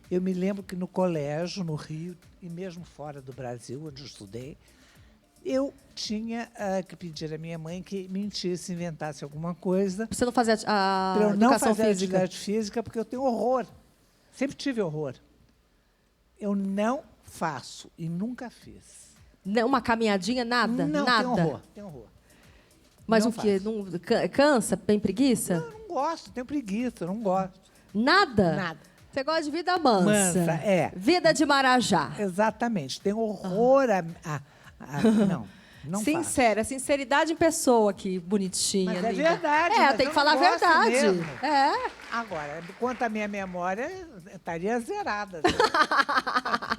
Speaker 11: Eu me lembro que no colégio, no Rio, e mesmo fora do Brasil, onde eu estudei, eu tinha que pedir à minha mãe que mentisse, inventasse alguma coisa.
Speaker 1: Você não fazia a
Speaker 11: para eu não
Speaker 1: educação
Speaker 11: fazer
Speaker 1: física?
Speaker 11: atividade física, porque eu tenho horror. Sempre tive horror. Eu não faço e nunca fiz.
Speaker 1: Não, uma caminhadinha, nada?
Speaker 11: Não,
Speaker 1: nada.
Speaker 11: tenho horror.
Speaker 1: Mas
Speaker 11: Não
Speaker 1: o quê? Não, cansa? Tem preguiça?
Speaker 11: Não gosto, tenho preguiça, não gosto.
Speaker 1: Nada?
Speaker 11: Nada.
Speaker 1: Você gosta de vida mansa?
Speaker 11: Mansa, é.
Speaker 1: Vida de Marajá.
Speaker 11: Exatamente. Tenho horror não
Speaker 1: Sincera, sinceridade em pessoa aqui, bonitinha.
Speaker 11: Mas é
Speaker 1: linda.
Speaker 11: verdade.
Speaker 1: É,
Speaker 11: mas
Speaker 1: tem
Speaker 11: eu
Speaker 1: que falar a
Speaker 11: não gosto
Speaker 1: verdade.
Speaker 11: mesmo.
Speaker 1: É.
Speaker 11: Agora, quanto à minha memória, estaria zerada.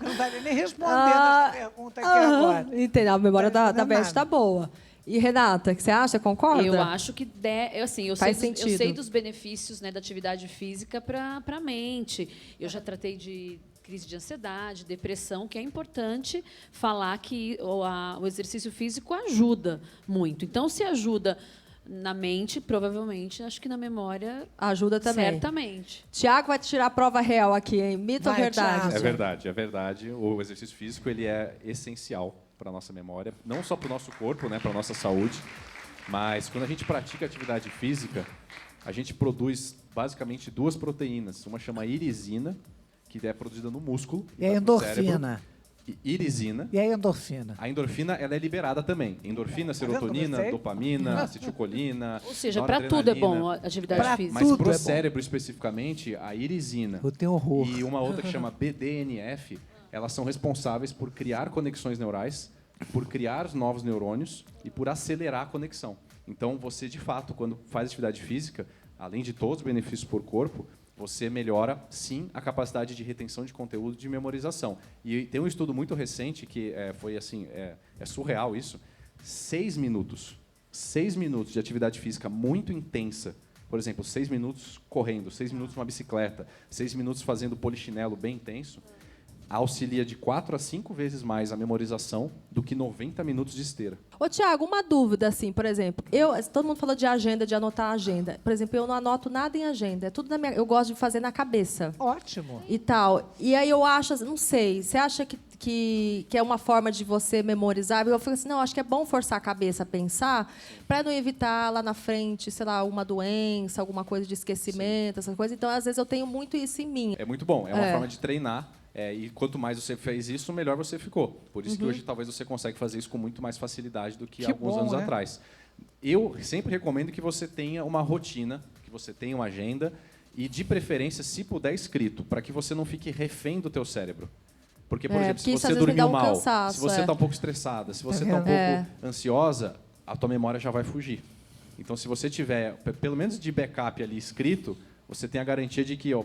Speaker 11: Não estaria nem respondendo essa pergunta aqui agora.
Speaker 1: Entendeu? A memória da
Speaker 11: Não
Speaker 1: Beth
Speaker 11: nada.
Speaker 1: está boa. E, Renata, o que você acha? Concorda?
Speaker 9: Eu acho que eu
Speaker 1: Faz
Speaker 9: sei
Speaker 1: sentido.
Speaker 9: eu sei dos benefícios, né, da atividade física para a mente. Eu já tratei de crise de ansiedade, depressão, que é importante falar que o exercício físico ajuda muito. Então, se ajuda na mente, provavelmente, acho que na memória
Speaker 1: ajuda também.
Speaker 9: Certamente.
Speaker 1: Tiago vai te tirar a prova real aqui, hein? Mito ou verdade?
Speaker 10: É verdade, é verdade. O exercício físico ele é essencial para a nossa memória, não só para o nosso corpo, né, para a nossa saúde, mas quando a gente pratica atividade física, a gente produz basicamente 2 proteínas. Uma chama irisina, que é produzida no músculo.
Speaker 11: E a endorfina.
Speaker 10: Irisina.
Speaker 11: E a endorfina?
Speaker 10: A endorfina ela é liberada também. Endorfina, serotonina, dopamina, acetilcolina.
Speaker 9: Ou seja, para tudo é bom a atividade física.
Speaker 10: Mas para o cérebro especificamente, a irisina.
Speaker 11: Eu tenho horror.
Speaker 10: E uma outra que chama BDNF, elas são responsáveis por criar conexões neurais, por criar novos neurônios e por acelerar a conexão. Então, você, de fato, quando faz atividade física, além de todos os benefícios por corpo, você melhora, sim, a capacidade de retenção de conteúdo e de memorização. E tem um estudo muito recente que foi assim, é surreal isso, 6 minutos de atividade física muito intensa, por exemplo, 6 minutos correndo, 6 minutos numa bicicleta, 6 minutos fazendo polichinelo bem intenso, auxilia de 4 a 5 vezes mais a memorização do que 90 minutos de esteira.
Speaker 1: Ô, Tiago, uma dúvida, assim, por exemplo, todo mundo falou de agenda, de anotar a agenda. Por exemplo, eu não anoto nada em agenda, é tudo eu gosto de fazer na cabeça.
Speaker 11: Ótimo.
Speaker 1: E tal. E aí eu acho, não sei, você acha que é uma forma de você memorizar? Eu fico assim, não, acho que é bom forçar a cabeça a pensar para não evitar lá na frente, sei lá, uma doença, alguma coisa de esquecimento, essas coisas. Então, às vezes, eu tenho muito isso em mim.
Speaker 10: É muito bom, é uma forma de treinar. E quanto mais você fez isso, melhor você ficou. Por isso que hoje talvez você consiga fazer isso com muito mais facilidade do que alguns anos atrás. Eu sempre recomendo que você tenha uma rotina, que você tenha uma agenda e, de preferência, se puder, escrito, para que você não fique refém do teu cérebro. Porque, por exemplo, se você dormiu mal, se você está um pouco estressada, se você está um pouco ansiosa, a tua memória já vai fugir. Então, se você tiver, pelo menos de backup ali escrito, você tem a garantia de que, eu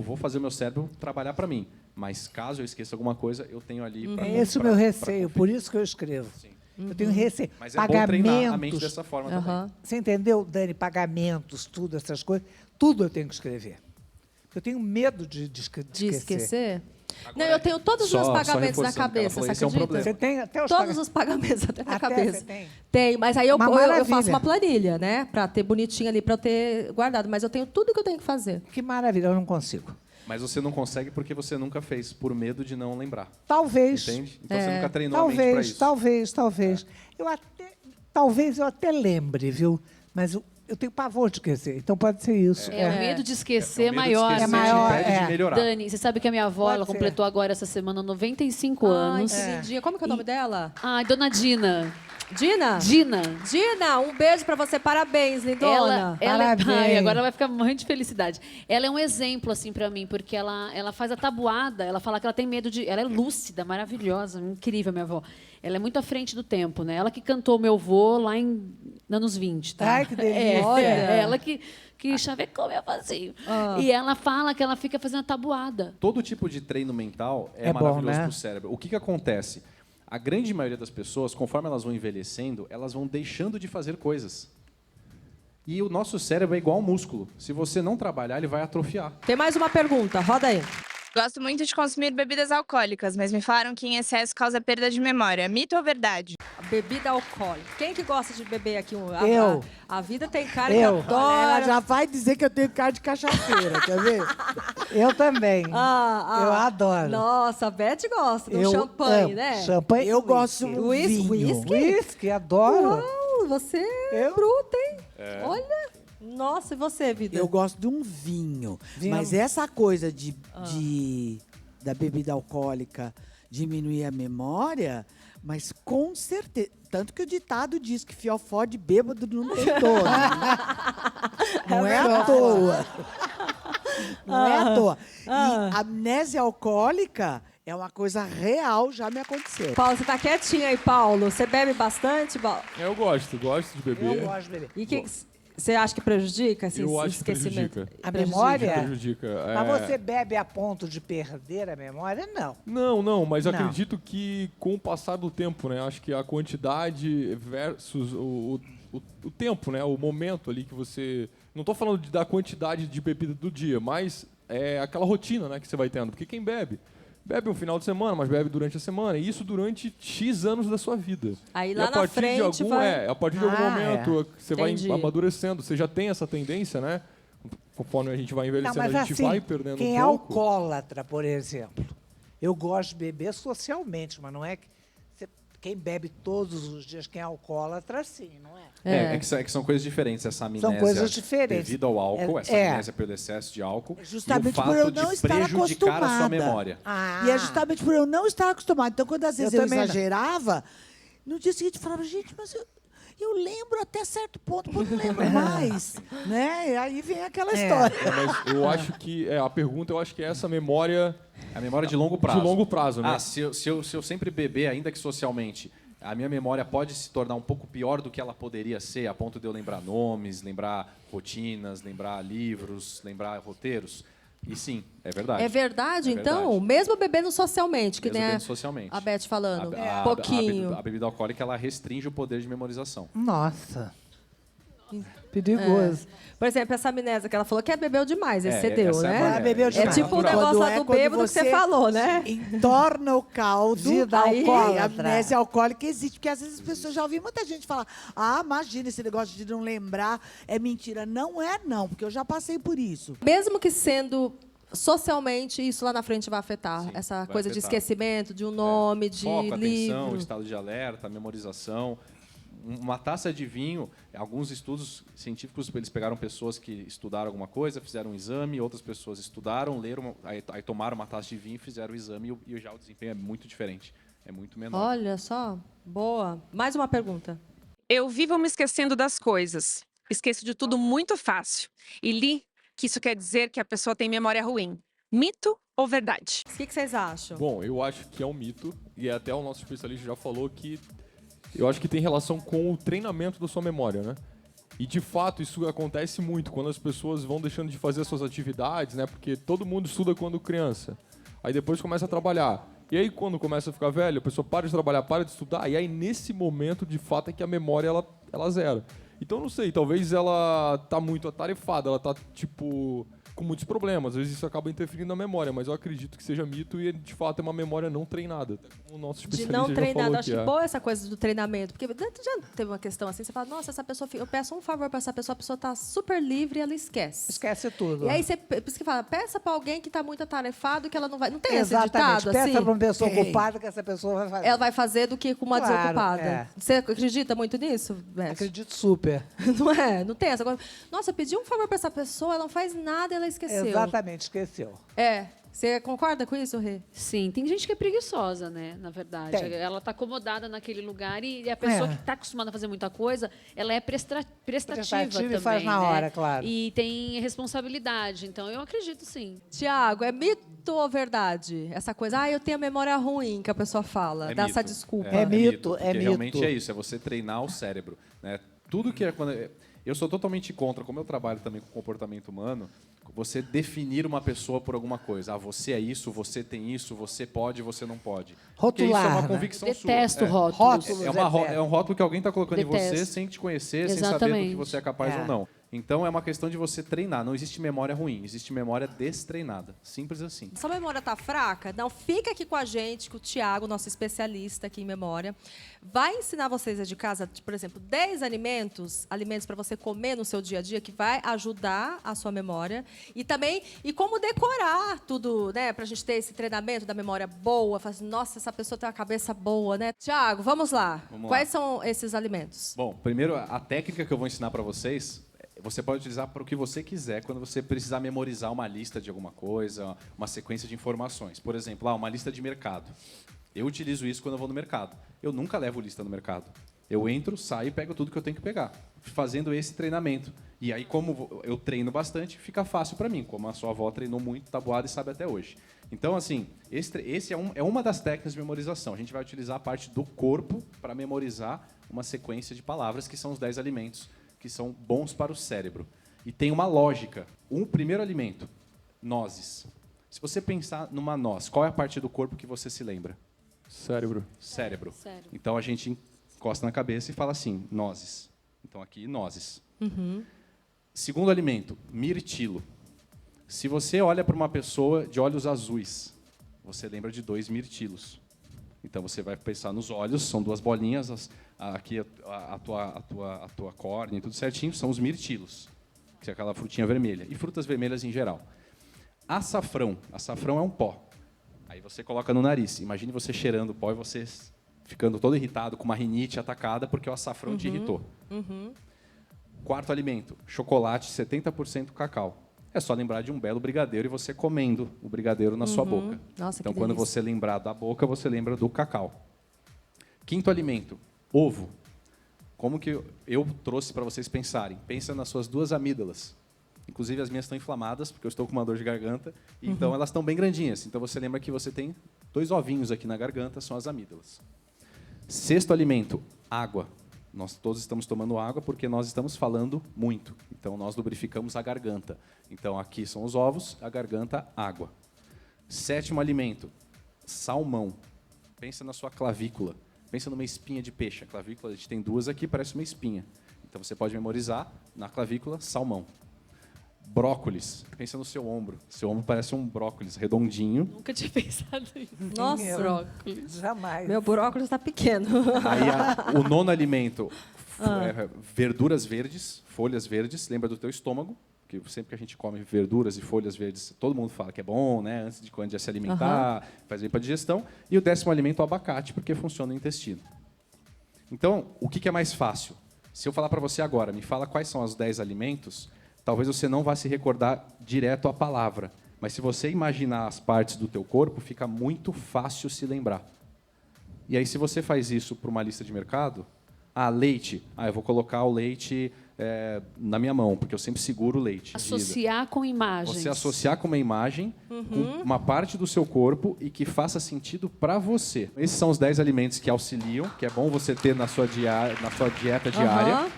Speaker 10: vou fazer o meu cérebro trabalhar para mim. Mas caso eu esqueça alguma coisa, eu tenho ali para...
Speaker 11: É esse o meu receio, por isso que eu escrevo.
Speaker 10: Sim.
Speaker 11: Eu tenho receio.
Speaker 10: Mas é bom treinar a mente dessa forma também.
Speaker 11: Você entendeu, Dani? Pagamentos, tudo, essas coisas. Tudo eu tenho que escrever. Eu tenho medo de esquecer.
Speaker 1: De esquecer? Não, eu tenho todos os meus pagamentos na cabeça, você
Speaker 10: esse é um
Speaker 1: acredita?
Speaker 10: problema.
Speaker 11: Você tem até
Speaker 1: Todos os pagamentos até na cabeça.
Speaker 11: Você tem?
Speaker 1: Tem, mas aí eu
Speaker 11: Maravilha.
Speaker 1: faço uma planilha, né? Pra ter bonitinho ali, pra eu ter guardado. Mas eu tenho tudo que eu tenho que fazer.
Speaker 11: Que maravilha, eu não consigo.
Speaker 10: Mas você não consegue porque você nunca fez, por medo de não lembrar.
Speaker 11: Talvez.
Speaker 10: Entende? Então você nunca treinou a mente pra isso.
Speaker 11: Talvez. Talvez eu até lembre, viu? Mas eu tenho pavor de esquecer, então pode ser isso.
Speaker 9: O medo de esquecer
Speaker 10: o medo de
Speaker 9: maior.
Speaker 10: esquecer
Speaker 9: né?
Speaker 10: te impede de melhorar.
Speaker 9: Dani, você sabe que a minha avó,
Speaker 11: Pode
Speaker 9: ela
Speaker 11: ser.
Speaker 9: completou agora essa semana 95 anos.
Speaker 1: Ai, que lindinha. Como que é o nome dela?
Speaker 9: Ai, Dona Dina.
Speaker 1: Dina?
Speaker 9: Dina.
Speaker 1: Dina, um beijo pra você. Parabéns, lindona.
Speaker 9: Ai, agora ela vai ficar morrendo de felicidade. Ela é um exemplo, assim, pra mim, porque ela faz a tabuada, ela fala que ela tem medo de... Ela é lúcida, maravilhosa, incrível, minha avó. Ela é muito à frente do tempo, né? Ela que cantou meu avô lá em anos 20, tá?
Speaker 11: Ai, que delícia.
Speaker 9: Olha, ela que chavecou meu avôzinho. E ela fala que ela fica fazendo a tabuada.
Speaker 10: Todo tipo de treino mental é,
Speaker 11: É bom,
Speaker 10: maravilhoso
Speaker 11: né?
Speaker 10: para o cérebro. O que acontece? A grande maioria das pessoas, conforme elas vão envelhecendo, elas vão deixando de fazer coisas. E o nosso cérebro é igual ao músculo. Se você não trabalhar, ele vai atrofiar.
Speaker 1: Tem mais uma pergunta, roda aí.
Speaker 15: Gosto muito de consumir bebidas alcoólicas, mas me falaram que em excesso causa perda de memória. Mito ou verdade?
Speaker 1: Bebida alcoólica. Quem que gosta de beber aqui?
Speaker 13: Eu.
Speaker 1: A vida tem cara
Speaker 13: Eu.
Speaker 1: que adora.
Speaker 13: Ela já vai dizer que eu tenho cara de cachaceira, quer ver?
Speaker 11: Eu também. Eu adoro.
Speaker 1: Nossa, a Beth gosta do
Speaker 11: Eu
Speaker 1: champanhe,
Speaker 11: amo.
Speaker 1: né?
Speaker 11: Champanhe.
Speaker 13: Eu gosto de
Speaker 1: Whisky?
Speaker 13: vinho.
Speaker 11: Whisky, adoro.
Speaker 1: Uau, você é bruta, hein? Olha. Nossa, e você, vida?
Speaker 13: Eu gosto de um vinho. Mas essa coisa da bebida alcoólica diminuir a memória, mas com certeza. Tanto que o ditado diz que fiofó de bêbado não tem dor. Não é à toa. Não é à toa. E amnésia alcoólica é uma coisa real, já me aconteceu.
Speaker 1: Paulo, você tá quietinho aí, Paulo. Você bebe bastante, Paulo?
Speaker 12: Eu gosto de beber.
Speaker 11: Eu gosto de beber.
Speaker 1: E o que você acha que prejudica esse
Speaker 12: Eu acho que
Speaker 1: esquecimento?
Speaker 12: prejudica.
Speaker 11: A memória?
Speaker 12: Prejudica.
Speaker 11: Mas você bebe a ponto de perder a memória? Não.
Speaker 12: Não, mas
Speaker 11: Não.
Speaker 12: acredito que com o passar do tempo, né? Acho que a quantidade versus o tempo, né? O momento ali que você... Não estou falando da quantidade de bebida do dia, mas é aquela rotina, né, que você vai tendo. Porque quem bebe um final de semana, mas bebe durante a semana. E isso durante X anos da sua vida.
Speaker 1: Aí
Speaker 12: E
Speaker 1: lá na frente vai...
Speaker 12: a partir de algum momento, você
Speaker 1: Entendi.
Speaker 12: vai amadurecendo. Você já tem essa tendência, né? Conforme a gente vai envelhecendo,
Speaker 11: Não, mas
Speaker 12: a gente
Speaker 11: assim,
Speaker 12: vai perdendo
Speaker 11: quem
Speaker 12: um
Speaker 11: é
Speaker 12: pouco.
Speaker 11: alcoólatra, por exemplo, eu gosto de beber socialmente, mas não é que quem bebe todos os dias, quem é alcoólatra, sim, não é?
Speaker 10: É que são coisas diferentes. Essa amnésia
Speaker 11: São coisas diferentes.
Speaker 10: devido ao álcool, essa amnésia pelo excesso de álcool,
Speaker 13: Justamente
Speaker 10: e o
Speaker 13: por eu
Speaker 10: fato
Speaker 13: não
Speaker 10: de
Speaker 13: estar
Speaker 10: prejudicar a sua
Speaker 13: acostumada.
Speaker 10: memória.
Speaker 13: E é justamente por eu não estar acostumada. Então, quando às vezes eu
Speaker 11: também não.
Speaker 13: exagerava, no dia seguinte eu falava, gente, mas eu lembro até certo ponto, mas não lembro mais. Né? E aí vem aquela história.
Speaker 12: Mas eu acho que a pergunta, eu acho que é essa memória...
Speaker 10: A memória de longo prazo.
Speaker 12: De longo prazo, né?
Speaker 10: Se eu sempre beber, ainda que socialmente, a minha memória pode se tornar um pouco pior do que ela poderia ser, a ponto de eu lembrar nomes, lembrar rotinas, lembrar livros, lembrar roteiros. E sim, é verdade.
Speaker 1: É verdade,
Speaker 10: É
Speaker 1: então?
Speaker 10: verdade.
Speaker 1: Mesmo bebendo socialmente, que
Speaker 10: Mesmo
Speaker 1: nem
Speaker 10: bebendo socialmente.
Speaker 1: a Beth falando.
Speaker 10: A
Speaker 1: Pouquinho.
Speaker 10: bebida alcoólica, ela restringe o poder de memorização.
Speaker 11: Nossa. Perigoso.
Speaker 1: Por exemplo, essa amnésia que ela falou que bebeu demais, excedeu,
Speaker 10: essa é a
Speaker 1: né?
Speaker 10: maneira.
Speaker 13: Ela bebeu demais.
Speaker 1: É tipo o negócio lá do
Speaker 13: quando
Speaker 1: bêbado que você falou, né?
Speaker 13: Entorna o caldo.
Speaker 11: Vida
Speaker 13: Aí,
Speaker 11: alcoólatra.
Speaker 13: a amnésia alcoólica existe. Porque às vezes as pessoas já ouviram muita gente falar: imagina, esse negócio de não lembrar é mentira. Não é, não, porque eu já passei por isso.
Speaker 1: Mesmo que sendo socialmente, isso lá na frente vai afetar. Essa
Speaker 10: vai
Speaker 1: coisa de
Speaker 10: afetar.
Speaker 1: esquecimento, de um nome, de
Speaker 10: Foco, atenção,
Speaker 1: livro.
Speaker 10: estado de alerta, memorização. Uma taça de vinho, alguns estudos científicos, eles pegaram pessoas que estudaram alguma coisa, fizeram um exame, outras pessoas estudaram, leram, aí tomaram uma taça de vinho, fizeram o exame e já o desempenho é muito diferente, é muito menor.
Speaker 1: Olha só, boa. Mais uma pergunta.
Speaker 18: Eu vivo me esquecendo das coisas. Esqueço de tudo muito fácil. E li que isso quer dizer que a pessoa tem memória ruim. Mito ou verdade?
Speaker 1: O que vocês acham?
Speaker 12: Bom, eu acho que é um mito, e até o nosso especialista já falou que eu acho que tem relação com o treinamento da sua memória, né? E, de fato, isso acontece muito quando as pessoas vão deixando de fazer as suas atividades, né? Porque todo mundo estuda quando criança. Aí depois começa a trabalhar. E aí, quando começa a ficar velho, a pessoa para de trabalhar, para de estudar, e aí, nesse momento, de fato, é que a memória, ela zera. Então, não sei, talvez ela tá muito atarefada, ela tá, tipo, com muitos problemas. Às vezes isso acaba interferindo na memória, mas eu acredito que seja mito e, de fato, é uma memória não treinada. Como o nosso
Speaker 1: De
Speaker 12: especialista
Speaker 1: não
Speaker 12: já
Speaker 1: treinado.
Speaker 12: falou
Speaker 1: Acho
Speaker 12: que
Speaker 1: que
Speaker 12: é.
Speaker 1: boa essa coisa do treinamento. Porque já teve uma questão assim, você fala, nossa, essa pessoa, eu peço um favor para essa pessoa, a pessoa tá super livre e ela esquece.
Speaker 11: Esquece tudo.
Speaker 1: E aí você, por isso que fala, peça para alguém que tá muito atarefado que ela não vai. Não tem esse
Speaker 11: Exatamente.
Speaker 1: ditado
Speaker 11: Peça
Speaker 1: assim?
Speaker 11: para uma pessoa
Speaker 1: Tem.
Speaker 11: ocupada que essa pessoa vai fazer.
Speaker 1: Ela vai fazer do que com uma
Speaker 11: Claro,
Speaker 1: desocupada.
Speaker 11: é.
Speaker 1: Você acredita muito nisso, Beth?
Speaker 11: Acredito super.
Speaker 1: Não é? Não tem essa coisa. Nossa, eu pedi um favor para essa pessoa, ela não faz nada e ela esqueceu.
Speaker 11: Exatamente, esqueceu.
Speaker 1: É. Você concorda com isso, Rê?
Speaker 9: Sim, tem gente que é preguiçosa, né? Na verdade.
Speaker 11: Tem.
Speaker 9: Ela está acomodada naquele lugar e a pessoa que está acostumada a fazer muita coisa, ela é prestativa também.
Speaker 11: E faz na
Speaker 9: né?
Speaker 11: hora, claro.
Speaker 9: E tem responsabilidade. Então, eu acredito sim.
Speaker 1: Tiago, é mito ou verdade? Essa coisa, eu tenho a memória ruim, que a pessoa fala. Dá essa desculpa.
Speaker 10: Porque realmente é isso, é você treinar o cérebro. Né? Tudo que é quando. Eu sou totalmente contra, como eu trabalho também com comportamento humano, você definir uma pessoa por alguma coisa. Ah, você é isso, você tem isso, você pode, você não pode. Porque isso é uma convicção sua.
Speaker 9: Detesto rótulos.
Speaker 10: É um rótulo que alguém está colocando em você
Speaker 9: Detesto.
Speaker 10: sem te conhecer, sem
Speaker 9: Exatamente.
Speaker 10: saber do que você é capaz ou não. Então é uma questão de você treinar. Não existe memória ruim, existe memória destreinada. Simples assim.
Speaker 1: Sua memória tá fraca? Não, fica aqui com a gente, com o Tiago, nosso especialista aqui em memória. Vai ensinar vocês de casa, por exemplo, 10 alimentos para você comer no seu dia a dia, que vai ajudar a sua memória. E também, como decorar tudo, né? Pra gente ter esse treinamento da memória boa. Falar assim, nossa, essa pessoa tem uma cabeça boa, né? Tiago, vamos lá. Quais são esses alimentos?
Speaker 10: Bom, primeiro, a técnica que eu vou ensinar para vocês, você pode utilizar para o que você quiser quando você precisar memorizar uma lista de alguma coisa, uma sequência de informações. Por exemplo, uma lista de mercado. Eu utilizo isso quando eu vou no mercado. Eu nunca levo lista no mercado. Eu entro, saio e pego tudo que eu tenho que pegar, fazendo esse treinamento. E aí, como eu treino bastante, fica fácil para mim, como a sua avó treinou muito tabuada e sabe até hoje. Então, assim, esse é uma das técnicas de memorização. A gente vai utilizar a parte do corpo para memorizar uma sequência de palavras, que são os 10 alimentos que são bons para o cérebro. E tem uma lógica. Um primeiro alimento, nozes. Se você pensar numa noz, qual é a parte do corpo que você se lembra?
Speaker 12: Cérebro.
Speaker 10: Cérebro. Então a gente encosta na cabeça e fala assim, nozes. Então aqui, nozes. Segundo alimento, mirtilo. Se você olha para uma pessoa de olhos azuis, você lembra de 2 mirtilos. Então você vai pensar nos olhos, são 2 bolinhas, aqui a tua córnea e tudo certinho, são os mirtilos, que é aquela frutinha vermelha, e frutas vermelhas em geral. Açafrão é um pó. Aí você coloca no nariz. Imagine você cheirando o pó e você ficando todo irritado, com uma rinite atacada, porque o açafrão te irritou. Quarto alimento, chocolate 70% cacau. É só lembrar de um belo brigadeiro e você comendo o brigadeiro na sua boca.
Speaker 1: Nossa,
Speaker 10: então,
Speaker 1: que
Speaker 10: quando
Speaker 1: delícia.
Speaker 10: você lembrar da boca, você lembra do cacau. Quinto alimento, ovo. Como que eu trouxe para vocês pensarem? Pensa nas suas 2 amígdalas. Inclusive, as minhas estão inflamadas, porque eu estou com uma dor de garganta. Então, elas estão bem grandinhas. Então, você lembra que você tem 2 ovinhos aqui na garganta, são as amígdalas. Sexto alimento, água. Nós todos estamos tomando água porque nós estamos falando muito. Então, nós lubrificamos a garganta. Então, aqui são os ovos, a garganta, água. Sétimo alimento, salmão. Pensa na sua clavícula. Pensa numa espinha de peixe. A clavícula, a gente tem 2 aqui, parece uma espinha. Então, você pode memorizar na clavícula, salmão. Brócolis. Pensa no seu ombro. Seu ombro parece um brócolis redondinho.
Speaker 9: Nunca tinha pensado nisso.
Speaker 1: Nossa.
Speaker 9: Brócolis.
Speaker 11: Jamais.
Speaker 1: Meu brócolis está pequeno.
Speaker 10: Aí o nono alimento, verduras verdes, folhas verdes. Lembra do teu estômago, que sempre que a gente come verduras e folhas verdes, todo mundo fala que é bom, né? Antes de quando já se alimentar, faz bem para a digestão. E o 10º alimento, o abacate, porque funciona no intestino. Então, o que é mais fácil? Se eu falar para você agora, me fala quais são os 10 alimentos, talvez você não vá se recordar direto a palavra. Mas se você imaginar as partes do teu corpo, fica muito fácil se lembrar. E aí, se você faz isso para uma lista de mercado, leite. Eu vou colocar o leite na minha mão, porque eu sempre seguro o leite.
Speaker 9: Associar com imagens.
Speaker 10: Você associar com uma imagem, com uma parte do seu corpo e que faça sentido para você. Esses são os 10 alimentos que auxiliam, que é bom você ter na sua dieta diária.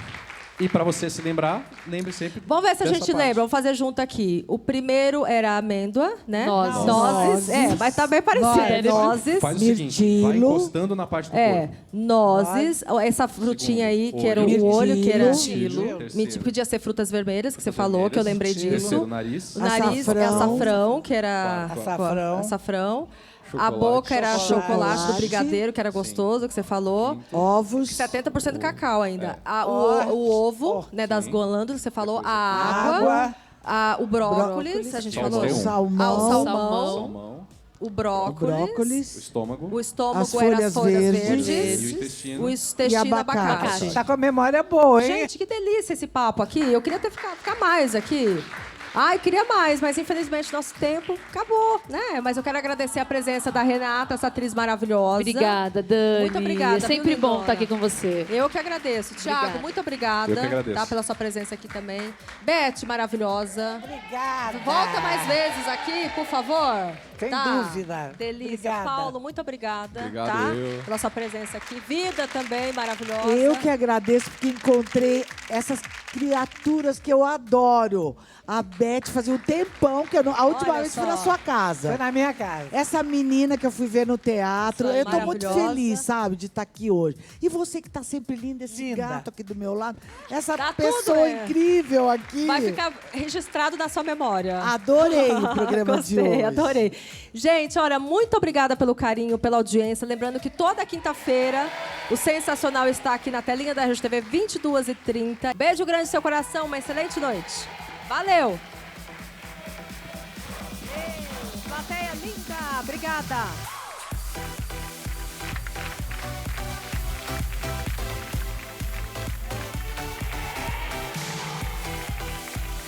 Speaker 10: E para você se lembrar, lembre sempre.
Speaker 1: Vamos ver se a
Speaker 10: dessa
Speaker 1: gente
Speaker 10: parte.
Speaker 1: lembra. Vamos fazer junto aqui. O primeiro era amêndoa, né?
Speaker 9: Nozes.
Speaker 1: Nozes. É, vai estar bem parecido. Nozes.
Speaker 10: Faz o seguinte, vai encostando na parte do corpo.
Speaker 1: Nozes. Essa frutinha aí, que era o olho, que era...
Speaker 10: Mirtilo.
Speaker 1: Podia ser frutas vermelhas, que você falou, que eu lembrei disso.
Speaker 10: Terceiro, nariz.
Speaker 1: O nariz é açafrão, que era... Açafrão. A boca era chocolate do brigadeiro, que era gostoso, que você falou.
Speaker 13: Ovos.
Speaker 1: 70% cacau ainda. O ovo, né, das golândulas, que você falou. A água. O brócolis, a gente falou.
Speaker 13: O salmão.
Speaker 1: O salmão. O brócolis.
Speaker 10: O estômago.
Speaker 1: O estômago
Speaker 13: As
Speaker 1: era
Speaker 13: folhas
Speaker 1: as folhas
Speaker 13: verdes.
Speaker 1: verdes.
Speaker 10: E o intestino.
Speaker 1: O intestino
Speaker 13: E
Speaker 1: abacate.
Speaker 11: Tá com a memória boa, hein?
Speaker 1: Gente, que delícia esse papo aqui. Eu queria ficar mais aqui. Ai, queria mais, mas infelizmente nosso tempo acabou, né? Mas eu quero agradecer a presença da Renata, essa atriz maravilhosa.
Speaker 9: Obrigada, Dani.
Speaker 1: Muito obrigada.
Speaker 9: É sempre
Speaker 1: viu,
Speaker 9: bom
Speaker 1: lindona?
Speaker 9: estar aqui com você.
Speaker 1: Eu que agradeço. Tiago,
Speaker 9: Obrigada.
Speaker 1: muito obrigada.
Speaker 10: Eu que agradeço.
Speaker 1: Tá, pela sua presença aqui também. Beth, maravilhosa.
Speaker 11: Obrigada.
Speaker 1: Volta mais vezes aqui, por favor.
Speaker 11: Sem
Speaker 1: Tá?
Speaker 11: dúvida.
Speaker 1: Delícia.
Speaker 11: Obrigada.
Speaker 1: Paulo, muito obrigada.
Speaker 10: Obrigado,
Speaker 1: tá?
Speaker 10: eu.
Speaker 1: Pela sua presença aqui. Vida também, maravilhosa.
Speaker 13: Eu que agradeço porque encontrei essas criaturas que eu adoro. A Beth fazia um tempão que eu não... A última
Speaker 1: Olha
Speaker 13: vez
Speaker 1: só.
Speaker 13: foi na sua casa.
Speaker 11: Foi na minha casa.
Speaker 13: Essa menina que eu fui ver no teatro, eu tô muito
Speaker 1: Maravilhosa.
Speaker 13: feliz, sabe, de estar aqui hoje. E você que tá sempre linda, esse
Speaker 11: Linda.
Speaker 13: gato aqui do meu lado, essa
Speaker 1: Tá
Speaker 13: pessoa
Speaker 1: tudo, é.
Speaker 13: incrível aqui.
Speaker 1: Vai ficar registrado na sua memória.
Speaker 13: Adorei o programa de
Speaker 1: Gostei,
Speaker 13: hoje.
Speaker 1: adorei. Gente, olha, muito obrigada pelo carinho, pela audiência. Lembrando que toda quinta-feira o Sensacional está aqui na telinha da RedeTV, 22h30. Beijo grande no seu coração, uma excelente noite. Valeu! Plateia linda, obrigada!